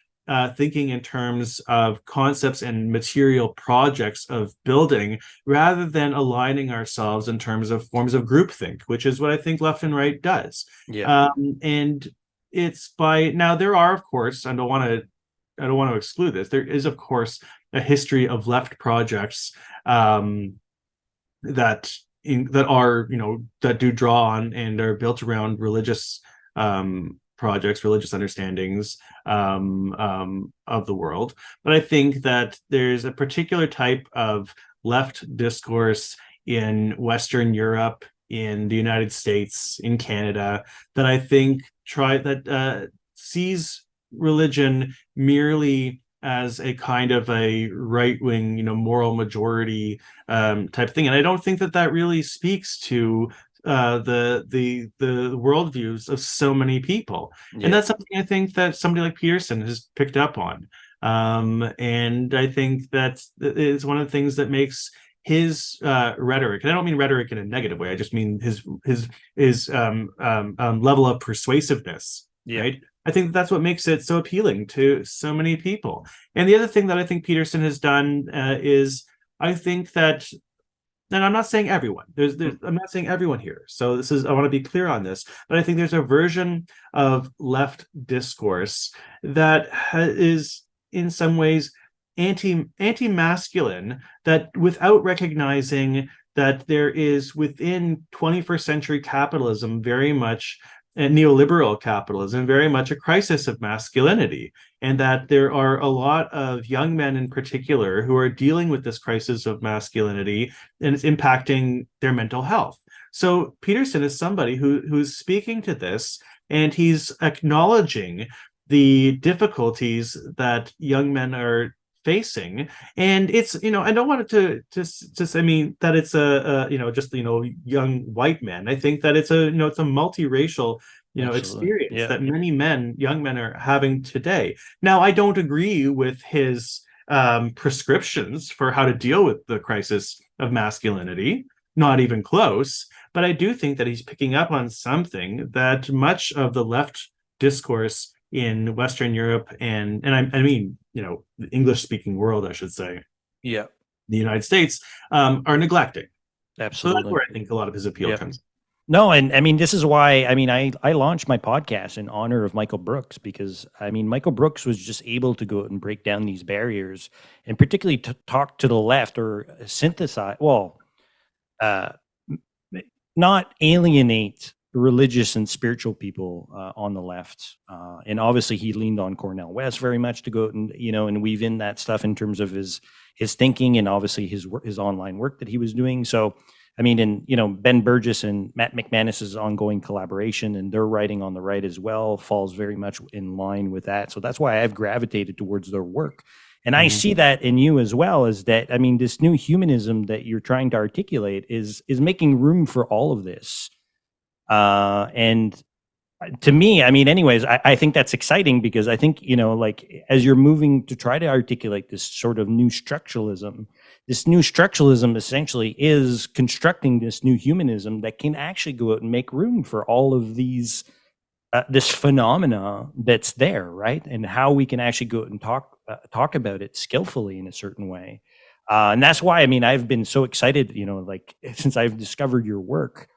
thinking in terms of concepts and material projects of building rather than aligning ourselves in terms of forms of groupthink, which is what I think left and right does. Yeah. And it's now there are, of course, I don't want to exclude this. There is, of course, a history of left projects that do draw on and are built around religious projects, religious understandings of the world. But I think that there's a particular type of left discourse in Western Europe, in the United States, in Canada, that I think sees religion merely as a kind of a right-wing, moral majority type thing. And I don't think that really speaks to the worldviews of so many people. Yeah. And that's something I think that somebody like Peterson has picked up on. And I think that is one of the things that makes his rhetoric, and I don't mean rhetoric in a negative way, I just mean his level of persuasiveness Yeah. right? I think that's what makes it so appealing to so many people. And the other thing that I think Peterson has done is I think that, and I'm not saying everyone. I'm not saying everyone here. So this is, I want to be clear on this, but I think there's a version of left discourse that is in some ways anti-masculine, that without recognizing that there is within 21st century capitalism very much, and neoliberal capitalism, very much a crisis of masculinity, and that there are a lot of young men in particular who are dealing with this crisis of masculinity, and it's impacting their mental health. So Peterson is somebody who's speaking to this, and he's acknowledging the difficulties that young men are facing. And it's, I don't want it to just I mean that it's just young white men. I think that it's a multiracial Absolutely. experience Yeah. that many young men are having today. Now, I don't agree with his prescriptions for how to deal with the crisis of masculinity, not even close. But I do think that he's picking up on something that much of the left discourse in Western Europe, and I mean, the English speaking world, I should say, Yeah. the United States, are neglecting. So that's Absolutely. where I think a lot of his appeal Yeah. comes. No, and I mean, this is why, I mean, I launched my podcast in honor of Michael Brooks, because I mean, Michael Brooks was just able to go out and break down these barriers, and particularly to talk to the left, or synthesize, well, uh, not alienate religious and spiritual people on the left. And obviously he leaned on Cornel West very much to go out and, and weave in that stuff in terms of his thinking, and obviously his online work that he was doing. So, I mean, and, Ben Burgess and Matt McManus's ongoing collaboration and their writing on the right as well falls very much in line with that. So that's why I've gravitated towards their work. And I see that in you as well, is that, I mean, this new humanism that you're trying to articulate is making room for all of this. And to me, I mean, anyways, I think that's exciting, because I think, like, as you're moving to try to articulate this sort of new structuralism essentially is constructing this new humanism that can actually go out and make room for all of these, this phenomena that's there, right? And how we can actually go out and talk about it skillfully in a certain way. And that's why, I mean, I've been so excited, like, since I've discovered your work.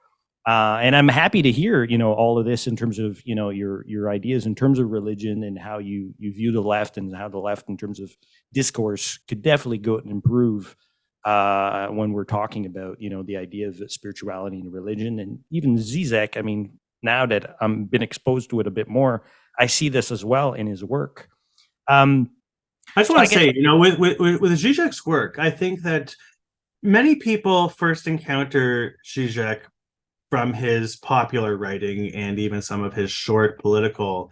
And I'm happy to hear, all of this in terms of, your ideas in terms of religion, and how you view the left, and how the left in terms of discourse could definitely go and improve when we're talking about, the idea of spirituality and religion. And even Zizek, I mean, now that I've been exposed to it a bit more, I see this as well in his work. I just want to say, with Zizek's work, I think that many people first encounter Zizek from his popular writing and even some of his short political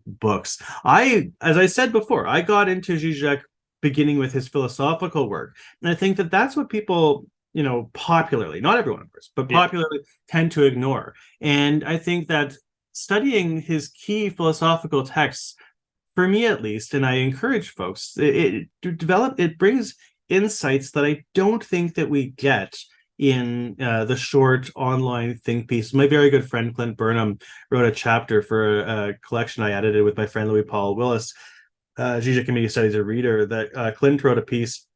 books. As I said before, I got into Zizek beginning with his philosophical work, and I think that that's what people, popularly, not everyone, of course, but popularly tend to ignore. And I think that studying his key philosophical texts, for me at least, and I encourage folks, it brings insights that I don't think that we get in the short online think piece. My very good friend Clint Burnham wrote a chapter for a collection I edited with my friend Louis Paul Willis, Zizek and Media Studies, a reader, that Clint wrote a piece,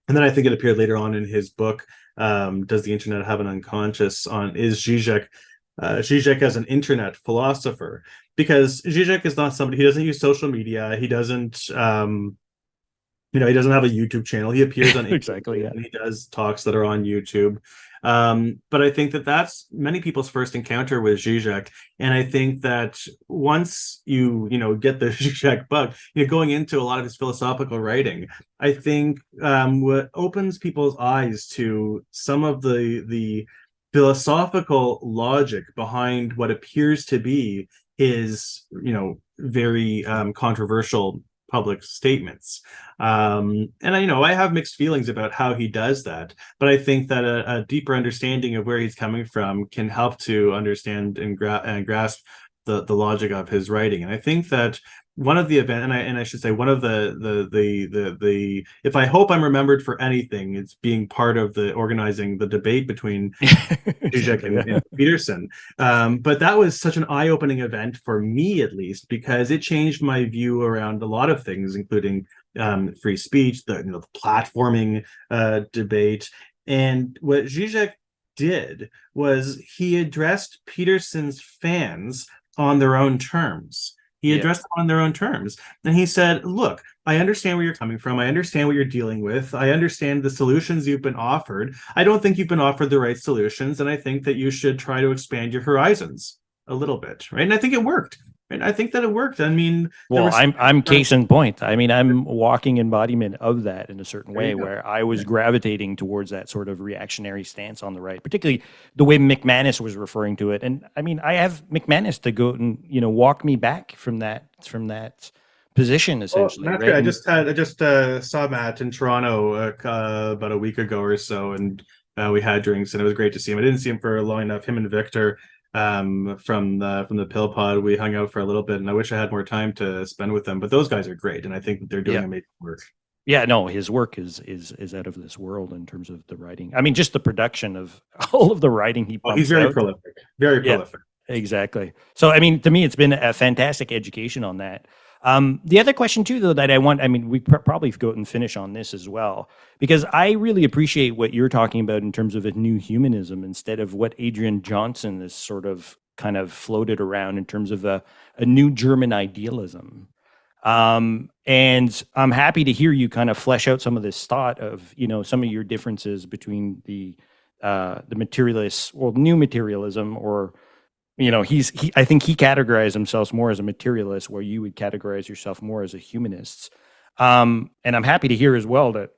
and then I think it appeared later on in his book, Does the Internet Have an Unconscious, on is Zizek as an internet philosopher, because Zizek is not somebody, he doesn't use social media, he doesn't he doesn't have a YouTube channel. He appears on Exactly, yeah. and he does talks that are on YouTube. But I think that that's many people's first encounter with Zizek. And I think that once you get the Zizek bug, going into a lot of his philosophical writing, I think what opens people's eyes to some of the philosophical logic behind what appears to be his very controversial public statements. And I have mixed feelings about how he does that, but I think that a deeper understanding of where he's coming from can help to understand and grasp the logic of his writing. And I think that one of the event, and I should say one of the if I hope I'm remembered for anything, it's being part of the organizing the debate between Zizek Exactly. Yeah. and Peterson. But that was such an eye-opening event for me, at least, because it changed my view around a lot of things, including free speech, the platforming debate. And what Zizek did was he addressed Peterson's fans on their own terms. He Yeah. addressed them on their own terms. And he said, look, I understand where you're coming from. I understand what you're dealing with. I understand the solutions you've been offered. I don't think you've been offered the right solutions. And I think that you should try to expand your horizons a little bit. Right. And I think it worked. And I think that it worked. I mean, there Well, was I'm case in point. I mean, I'm walking embodiment of that in a certain there you way, go. where I was Yeah. gravitating towards that sort of reactionary stance on the right, particularly the way McManus was referring to it. And I mean, I have McManus to go and walk me back from that position Oh, essentially, that's right? great. And I just saw Matt in Toronto about a week ago or so, and we had drinks, and it was great to see him. I didn't see him for long enough. Him and Victor from the Pill Pod, we hung out for a little bit, and I wish I had more time to spend with them. But those guys are great, and I think that they're doing yeah, amazing work. yeah, no, his work is out of this world in terms of the writing. I mean, just the production of all of the writing he Oh, he's pumps very out. prolific. Very Yeah, prolific. exactly. So, I mean, to me, it's been a fantastic education on that. The other question too, though, that I want, I mean, we probably go and finish on this as well, because I really appreciate what you're talking about in terms of a new humanism instead of what Adrian Johnson is sort of kind of floated around in terms of a new German idealism. And I'm happy to hear you kind of flesh out some of this thought of, some of your differences between the materialist, well, new materialism, or I think he categorized himself more as a materialist, where you would categorize yourself more as a humanist. And I'm happy to hear as well that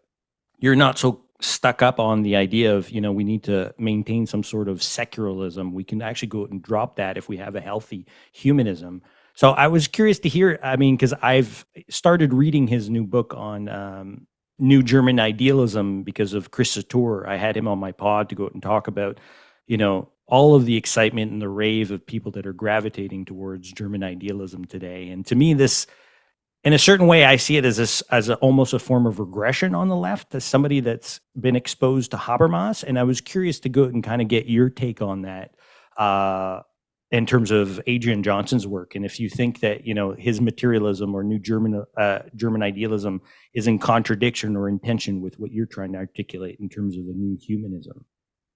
you're not so stuck up on the idea of, we need to maintain some sort of secularism. We can actually go and drop that if we have a healthy humanism. So I was curious to hear, I mean, because I've started reading his new book on New German Idealism because of Chris Sator. I had him on my pod to go out and talk about, all of the excitement and the rave of people that are gravitating towards German idealism today. And to me, this, in a certain way, I see it as almost a form of regression on the left, as somebody that's been exposed to Habermas. And I was curious to go and kind of get your take on that in terms of Adrian Johnson's work, and if you think that his materialism or new German idealism is in contradiction or in tension with what you're trying to articulate in terms of a new humanism.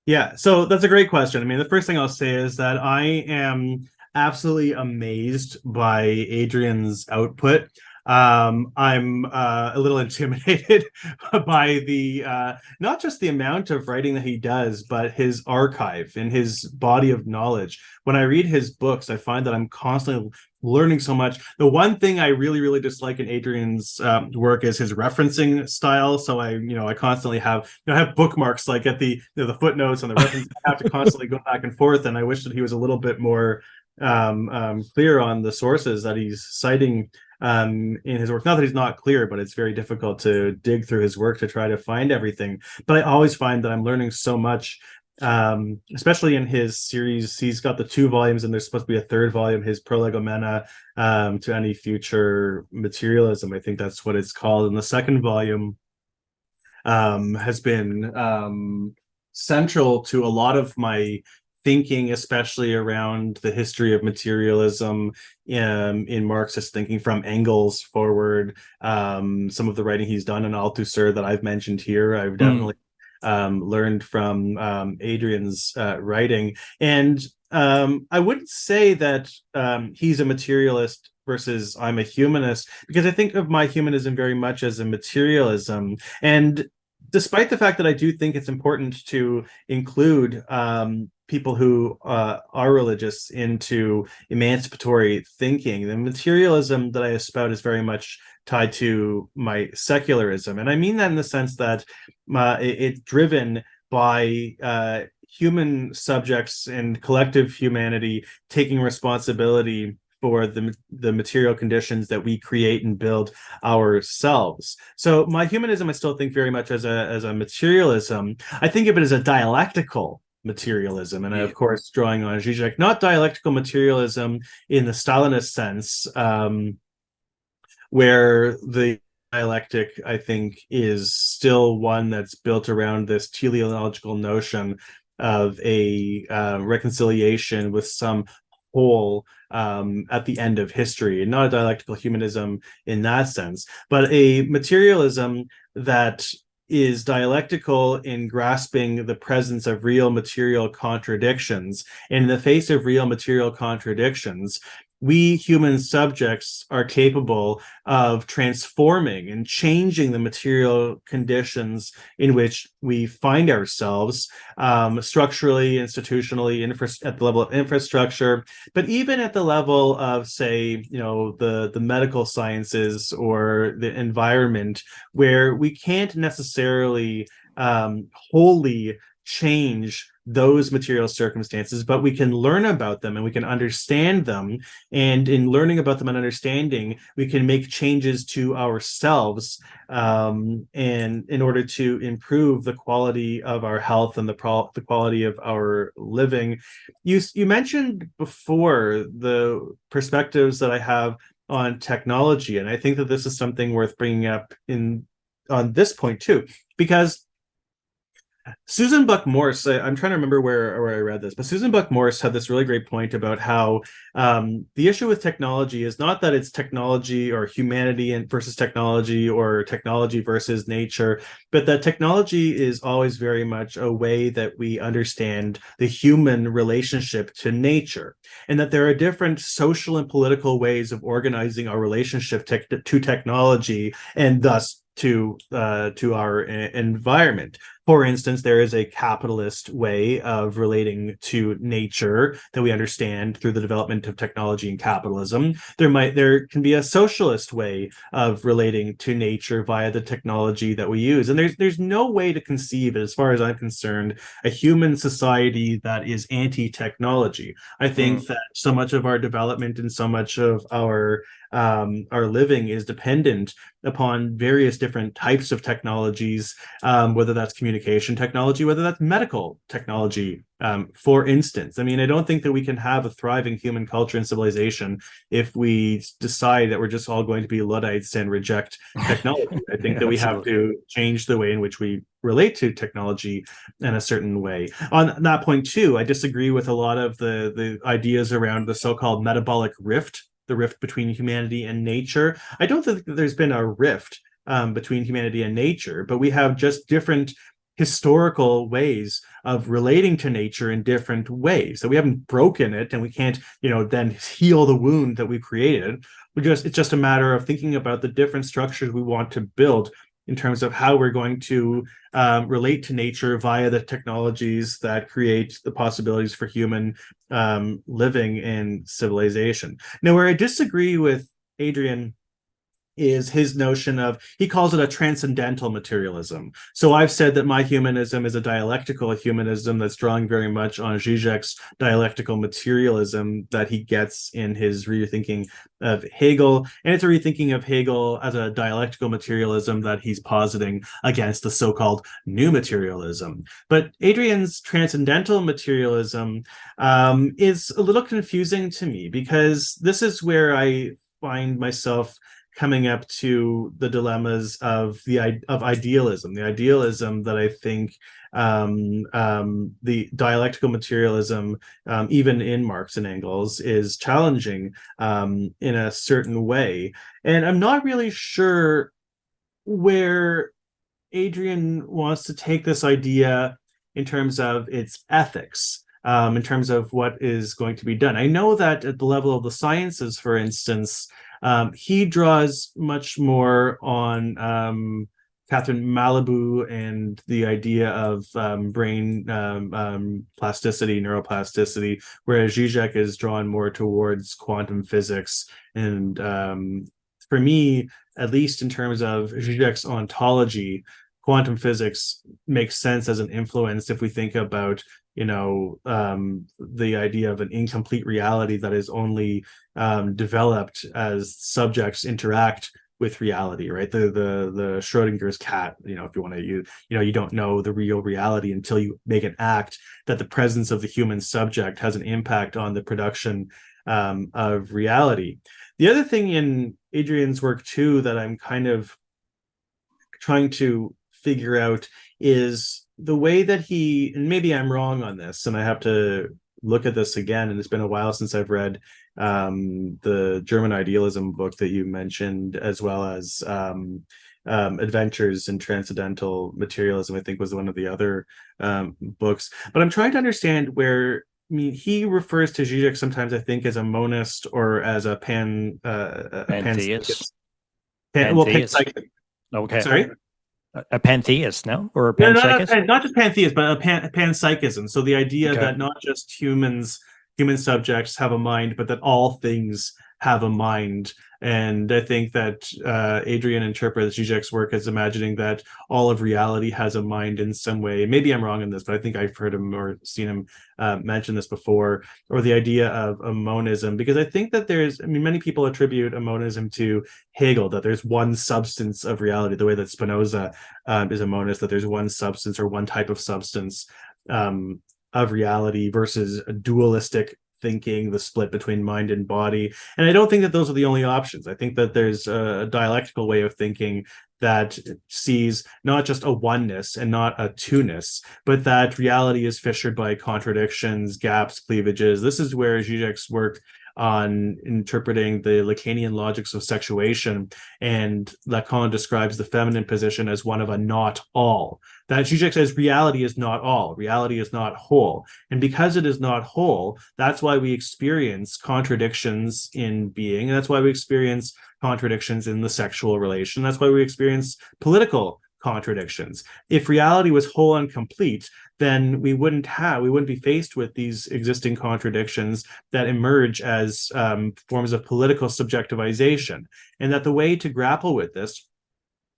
Yeah, so that's a great question. I mean, the first thing I'll say is that I am absolutely amazed by Adrian's output. I'm a little intimidated by the not just the amount of writing that he does, but his archive and his body of knowledge. When I read his books, I find that I'm constantly learning so much. The one thing I really, really dislike in Adrian's work is his referencing style. So I constantly have, I have bookmarks like at the footnotes and the reference. I have to constantly go back and forth, and I wish that he was a little bit more clear on the sources that he's citing in his work. Not that he's not clear, but it's very difficult to dig through his work to try to find everything. But I always find that I'm learning so much, especially in his series. He's got the 2 volumes, and there's supposed to be a 3rd volume, his Prolegomena to Any Future Materialism. I think that's what it's called. And the 2nd volume has been central to a lot of my thinking, especially around the history of materialism in Marxist thinking from Engels forward. Some of the writing he's done in Althusser that I've mentioned here, I've definitely learned from Adrian's writing. And I wouldn't say that he's a materialist versus I'm a humanist, because I think of my humanism very much as a materialism. And despite the fact that I do think it's important to include people who are religious into emancipatory thinking, the materialism that I espouse is very much tied to my secularism. And I mean that in the sense that it's driven by human subjects and collective humanity taking responsibility for the material conditions that we create and build ourselves. So my humanism, I still think very much as a materialism. I think of it as a dialectical materialism, and of course drawing on Zizek, not dialectical materialism in the Stalinist sense, where the dialectic, I think, is still one that's built around this teleological notion of a reconciliation with some whole at the end of history, and not a dialectical humanism in that sense, but a materialism that is dialectical in grasping the presence of real material contradictions. And in the face of real material contradictions, we human subjects are capable of transforming and changing the material conditions in which we find ourselves, structurally, institutionally, at the level of infrastructure, but even at the level of, say, the medical sciences or the environment, where we can't necessarily wholly change those material circumstances, but we can learn about them and we can understand them. And in learning about them and understanding, we can make changes to ourselves, and in order to improve the quality of our health and the quality of our living. You mentioned before the perspectives that I have on technology, and I think that this is something worth bringing up on this point too, because Susan Buck Morse, I'm trying to remember where I read this, but Susan Buck Morse had this really great point about how the issue with technology is not that it's technology or humanity versus technology or technology versus nature, but that technology is always very much a way that we understand the human relationship to nature, and that there are different social and political ways of organizing our relationship to technology and thus to our environment. For instance, there is a capitalist way of relating to nature that we understand through the development of technology and capitalism. There can be a socialist way of relating to nature via the technology that we use. And there's no way to conceive, as far as I'm concerned, a human society that is anti-technology. I think that so much of our development and so much of our living is dependent upon various different types of technologies, whether that's communication technology, whether that's medical technology, for instance. I mean, I don't think that we can have a thriving human culture and civilization if we decide that we're just all going to be Luddites and reject technology. I think that we have to change the way in which we relate to technology in a certain way. On that point too, I disagree with a lot of the ideas around the so-called metabolic rift, the rift between humanity and nature. I don't think that there's been a rift between humanity and nature, but we have just different historical ways of relating to nature in different ways. So we haven't broken it, and we can't, then heal the wound that we created. It's just a matter of thinking about the different structures we want to build in terms of how we're going to relate to nature via the technologies that create the possibilities for human living and civilization. Now, where I disagree with Adrian is his notion of, he calls it a transcendental materialism. So I've said that my humanism is a dialectical humanism that's drawing very much on Zizek's dialectical materialism that he gets in his rethinking of Hegel. And it's a rethinking of Hegel as a dialectical materialism that he's positing against the so-called new materialism. But Adrian's transcendental materialism is a little confusing to me, because this is where I find myself coming up to the dilemmas of idealism, the idealism that I think the dialectical materialism, even in Marx and Engels, is challenging in a certain way. And I'm not really sure where Adrian wants to take this idea in terms of its ethics, in terms of what is going to be done. I know that at the level of the sciences, for instance, he draws much more on Catherine Malibu and the idea of brain plasticity, neuroplasticity, whereas Zizek is drawn more towards quantum physics. And for me, at least in terms of Zizek's ontology, quantum physics makes sense as an influence if we think about the idea of an incomplete reality that is only developed as subjects interact with reality, right? The Schrodinger's cat, if you want to use, you don't know the real reality until you make an act that the presence of the human subject has an impact on the production of reality. The other thing in Adrian's work too that I'm kind of trying to figure out is the way that he, and maybe I'm wrong on this, and I have to look at this again, and it's been a while since I've read the German idealism book that you mentioned, as well as Adventures in Transcendental Materialism, I think was one of the other books. But I'm trying to understand where, I mean, he refers to Zizek sometimes, I think, as a monist or as a Pantheist. panpsychist. Okay. Sorry? A pantheist, no? Or a No, panpsychist? not just pantheist, but a panpsychism. So the idea Okay. that not just human subjects have a mind, but that all things have a mind. And I think that Adrian interprets Zizek's work as imagining that all of reality has a mind in some way. Maybe I'm wrong in this, but I think I've heard him or seen him mention this before, or the idea of a monism, because I think that many people attribute a monism to Hegel, that there's one substance of reality, the way that Spinoza is a monist, that there's one substance or one type of substance of reality versus a dualistic thinking, the split between mind and body. And I don't think that those are the only options. I think that there's a dialectical way of thinking that sees not just a oneness and not a two-ness, but that reality is fissured by contradictions, gaps, cleavages. This is where Zizek's work on interpreting the Lacanian logics of sexuation, and Lacan describes the feminine position as one of a not all. That Zizek says reality is not all, reality is not whole. And because it is not whole, that's why we experience contradictions in being, and that's why we experience contradictions in the sexual relation. That's why we experience political contradictions. If reality was whole and complete, then we wouldn't be faced with these existing contradictions that emerge as forms of political subjectivization. And that the way to grapple with this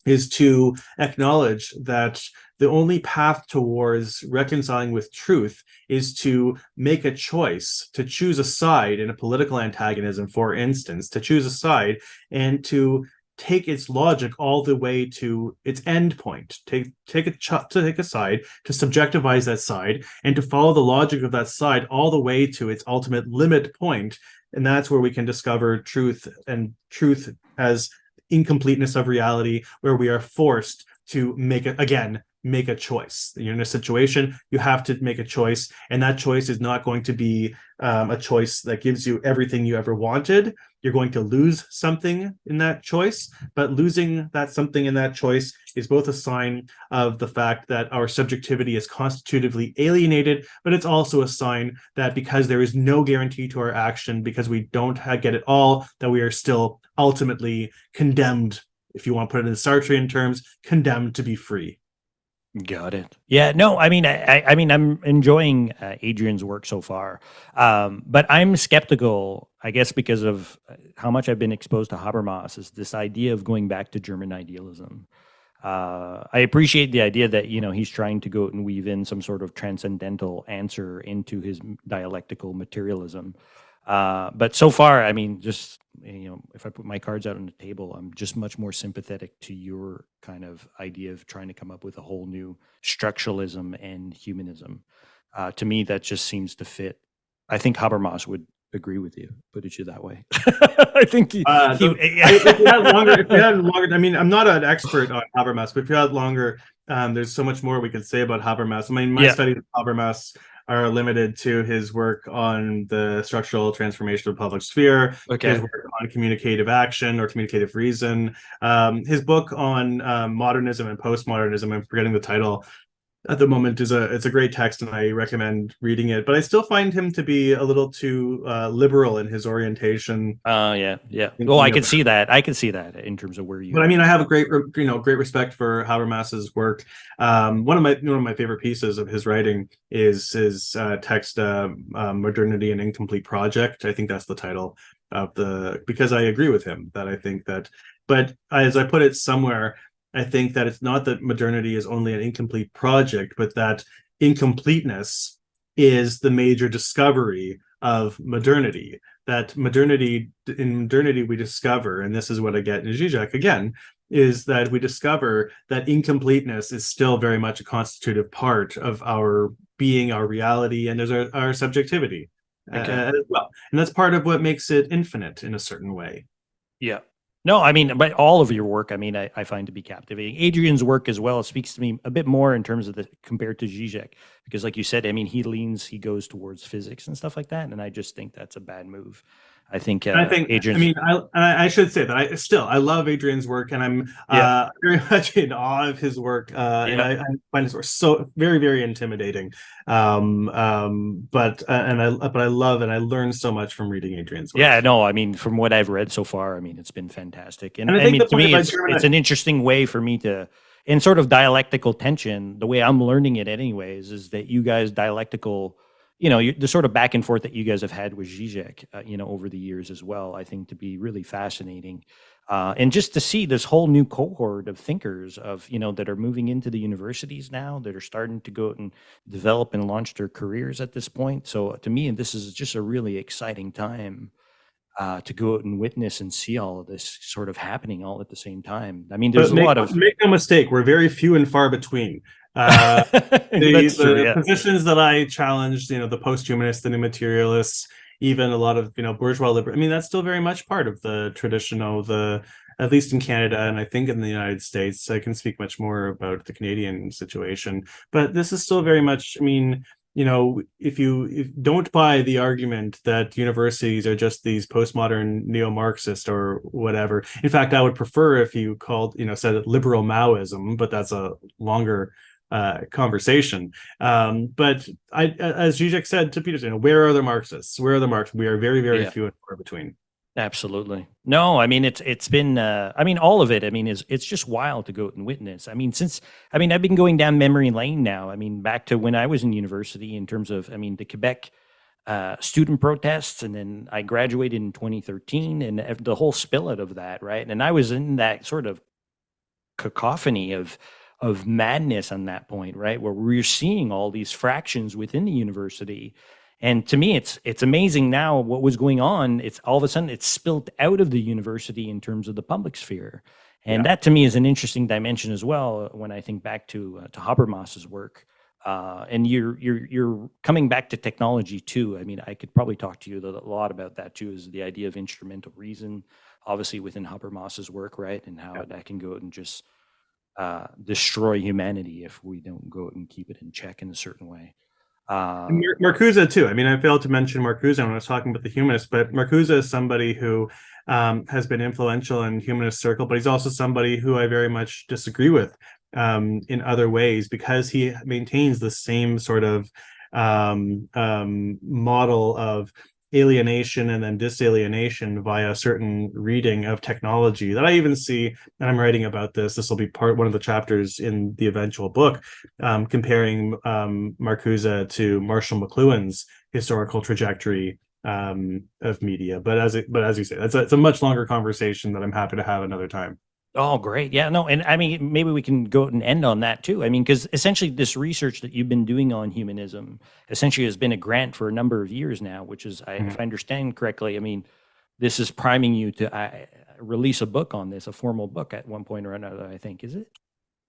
is to acknowledge that the only path towards reconciling with truth is to make a choice, to choose a side in a political antagonism, for instance, to choose a side and to take its logic all the way to its end point, take a side, to subjectivize that side, and to follow the logic of that side all the way to its ultimate limit point. And that's where we can discover truth, and truth as incompleteness of reality, where we are forced to make a choice. You're in a situation, you have to make a choice, and that choice is not going to be a choice that gives you everything you ever wanted. You're going to lose something in that choice, but losing that something in that choice is both a sign of the fact that our subjectivity is constitutively alienated, but it's also a sign that because there is no guarantee to our action, because we don't get it all, that we are still ultimately condemned, if you want to put it in Sartrean terms, condemned to be free. Got it. Yeah, no, I mean, I mean, I'm enjoying Adrian's work so far, but I'm skeptical, I guess, because of how much I've been exposed to Habermas, is this idea of going back to German idealism. I appreciate the idea that, he's trying to go and weave in some sort of transcendental answer into his dialectical materialism. But so far, I mean, just, if I put my cards out on the table, I'm just much more sympathetic to your kind of idea of trying to come up with a whole new structuralism and humanism. To me, that just seems to fit. I think Habermas would agree with you, put it you that way. I think if you had longer, I mean, I'm not an expert on Habermas, but if you had longer, there's so much more we could say about Habermas. I mean, my studies of Habermas are limited to his work on the structural transformation of the public sphere, his work on communicative action or communicative reason, his book on modernism and postmodernism. I'm forgetting the title at the moment. It's a great text, and I recommend reading it. But I still find him to be a little too liberal in his orientation. Yeah. Well, I can see that. I can see that in terms of where you. But I mean, I have a great respect for Habermas's work. One of my favorite pieces of his writing is his text, "Modernity: An Incomplete Project." I think that's the title of because I agree with him that I think that. But as I put it somewhere, I think that it's not that modernity is only an incomplete project, but that incompleteness is the major discovery of modernity. that in modernity we discover, and this is what I get in Zizek again, is that we discover that incompleteness is still very much a constitutive part of our being, our reality, and there's our subjectivity Okay. as well. And that's part of what makes it infinite in a certain way. Yeah. No, I mean, but all of your work, I mean, I find to be captivating. Adrian's work as well speaks to me a bit more in terms of the compared to Zizek, because like you said, I mean, he goes towards physics and stuff like that, and I just think that's a bad move. I think I think, I Adrian's, mean, I should say that I love Adrian's work, and I'm yeah, very much in awe of his work, and yeah, I find his work so very, very intimidating. But I love and I learn so much from reading Adrian's yeah. work. No, I mean, from what I've read so far, I mean, it's been fantastic, and And I I think mean, the to point me, about it's German, an interesting way for me to, in sort of dialectical tension, the way I'm learning it, anyways, is that you guys dialectical. The sort of back and forth that you guys have had with Zizek, over the years as well, I think to be really fascinating. And just to see this whole new cohort of thinkers that are moving into the universities now, that are starting to go out and develop and launch their careers at this point. So to me, this is just a really exciting time to go out and witness and see all of this sort of happening all at the same time. I mean, there's but a lot of make no mistake, we're very few and far between. Uh, that's true, the yeah. positions that I challenged, the post-humanists, the new materialists, even a lot of bourgeois liberal. I mean, that's still very much part of the traditional, the at least in Canada, and I think in the United States. I can speak much more about the Canadian situation, but this is still very much. I mean, if don't buy the argument that universities are just these postmodern neo-Marxist or whatever. In fact, I would prefer if you said it liberal Maoism, but that's a longer conversation. But as Zizek said to Peterson, where are the Marxists? Where are the Marxists? We are very, very Yeah. few and far between. Absolutely. No, I mean it's been I mean all of it. I mean it's just wild to go and witness. I mean I've been going down memory lane now. I mean back to when I was in university in terms of the Quebec student protests, and then I graduated in 2013 and the whole spill out of that, right? And I was in that sort of cacophony of madness on that point, right? Where we're seeing all these fractions within the university. And to me, it's amazing now what was going on. It's all of a sudden it's spilt out of the university in terms of the public sphere. And Yeah. that to me is an interesting dimension as well when I think back to Habermas's work. And you're coming back to technology too. I mean, I could probably talk to you a lot about that too, is the idea of instrumental reason, obviously within Habermas's work, right? And how Yeah. that can go out and just destroy humanity if we don't go and keep it in check in a certain way. And Uh, Marcuse too. I mean, I failed to mention Marcuse when I was talking about the humanists, but Marcuse is somebody who has been influential in humanist circle, but he's also somebody who I very much disagree with in other ways, because he maintains the same sort of model of alienation and then disalienation via a certain reading of technology that I even see, and I'm writing about this. This will be one of the chapters in the eventual book, comparing Marcuse to Marshall McLuhan's historical trajectory of media. But as you say, it's a much longer conversation that I'm happy to have another time. oh, great. Yeah, no, and I mean, maybe we can go and end on that too. I mean, because essentially this research that you've been doing on humanism essentially has been a grant for a number of years now, which is, if I understand correctly, I mean, this is priming you to release a book on this, a formal book at one point or another, I think, is it?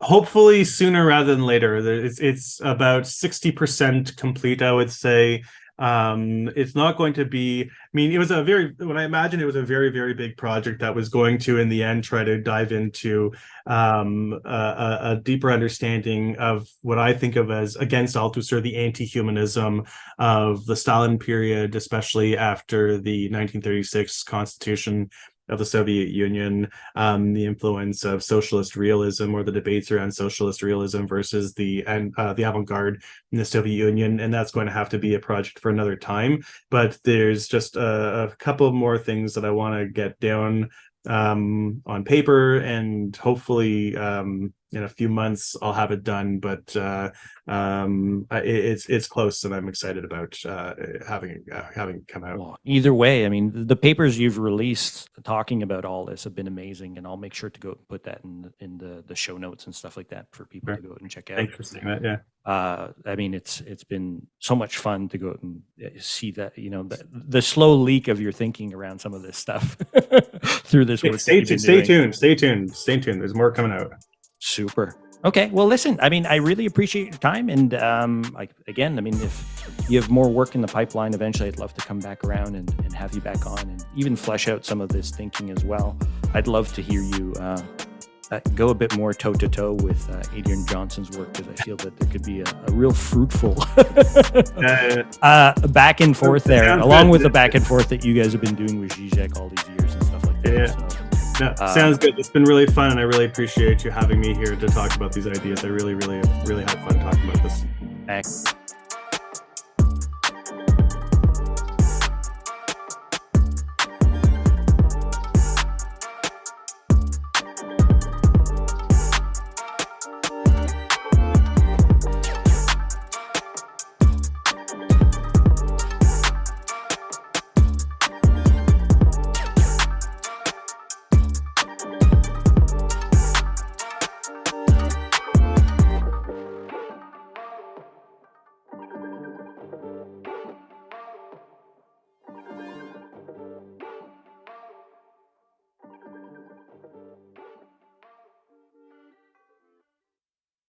Hopefully sooner rather than later. It's about 60% complete, I would say. It's not going to be, I mean, when I imagine it was a very, very big project that was going to, in the end, try to dive into a deeper understanding of what I think of as, against Althusser, the anti-humanism of the Stalin period, especially after the 1936 Constitution of the Soviet Union, the influence of socialist realism, or the debates around socialist realism versus the avant-garde in the Soviet Union, and that's going to have to be a project for another time. But there's just a couple more things that I want to get down on paper, and hopefully in a few months I'll have it done, but it's close, and I'm excited about having it come out. Well, either way, I mean, the papers you've released talking about all this have been amazing, and I'll make sure to go put that in the show notes and stuff like that for people to go out and check out. Thanks for saying that. Yeah. I mean, it's been so much fun to go out and see that, you know, the slow leak of your thinking around some of this stuff through this work. Stay tuned. There's more coming out. Super. Okay. Well, listen, I mean, I really appreciate your time. And again, I mean, if you have more work in the pipeline, eventually I'd love to come back around and have you back on and even flesh out some of this thinking as well. I'd love to hear you go a bit more toe to toe with Adrian Johnson's work, because I feel that there could be a real fruitful back and forth there, along with the back and forth that you guys have been doing with Zizek all these years and stuff like that. Yeah. So, no, sounds good. It's been really fun, and I really appreciate you having me here to talk about these ideas. I really had fun talking about this.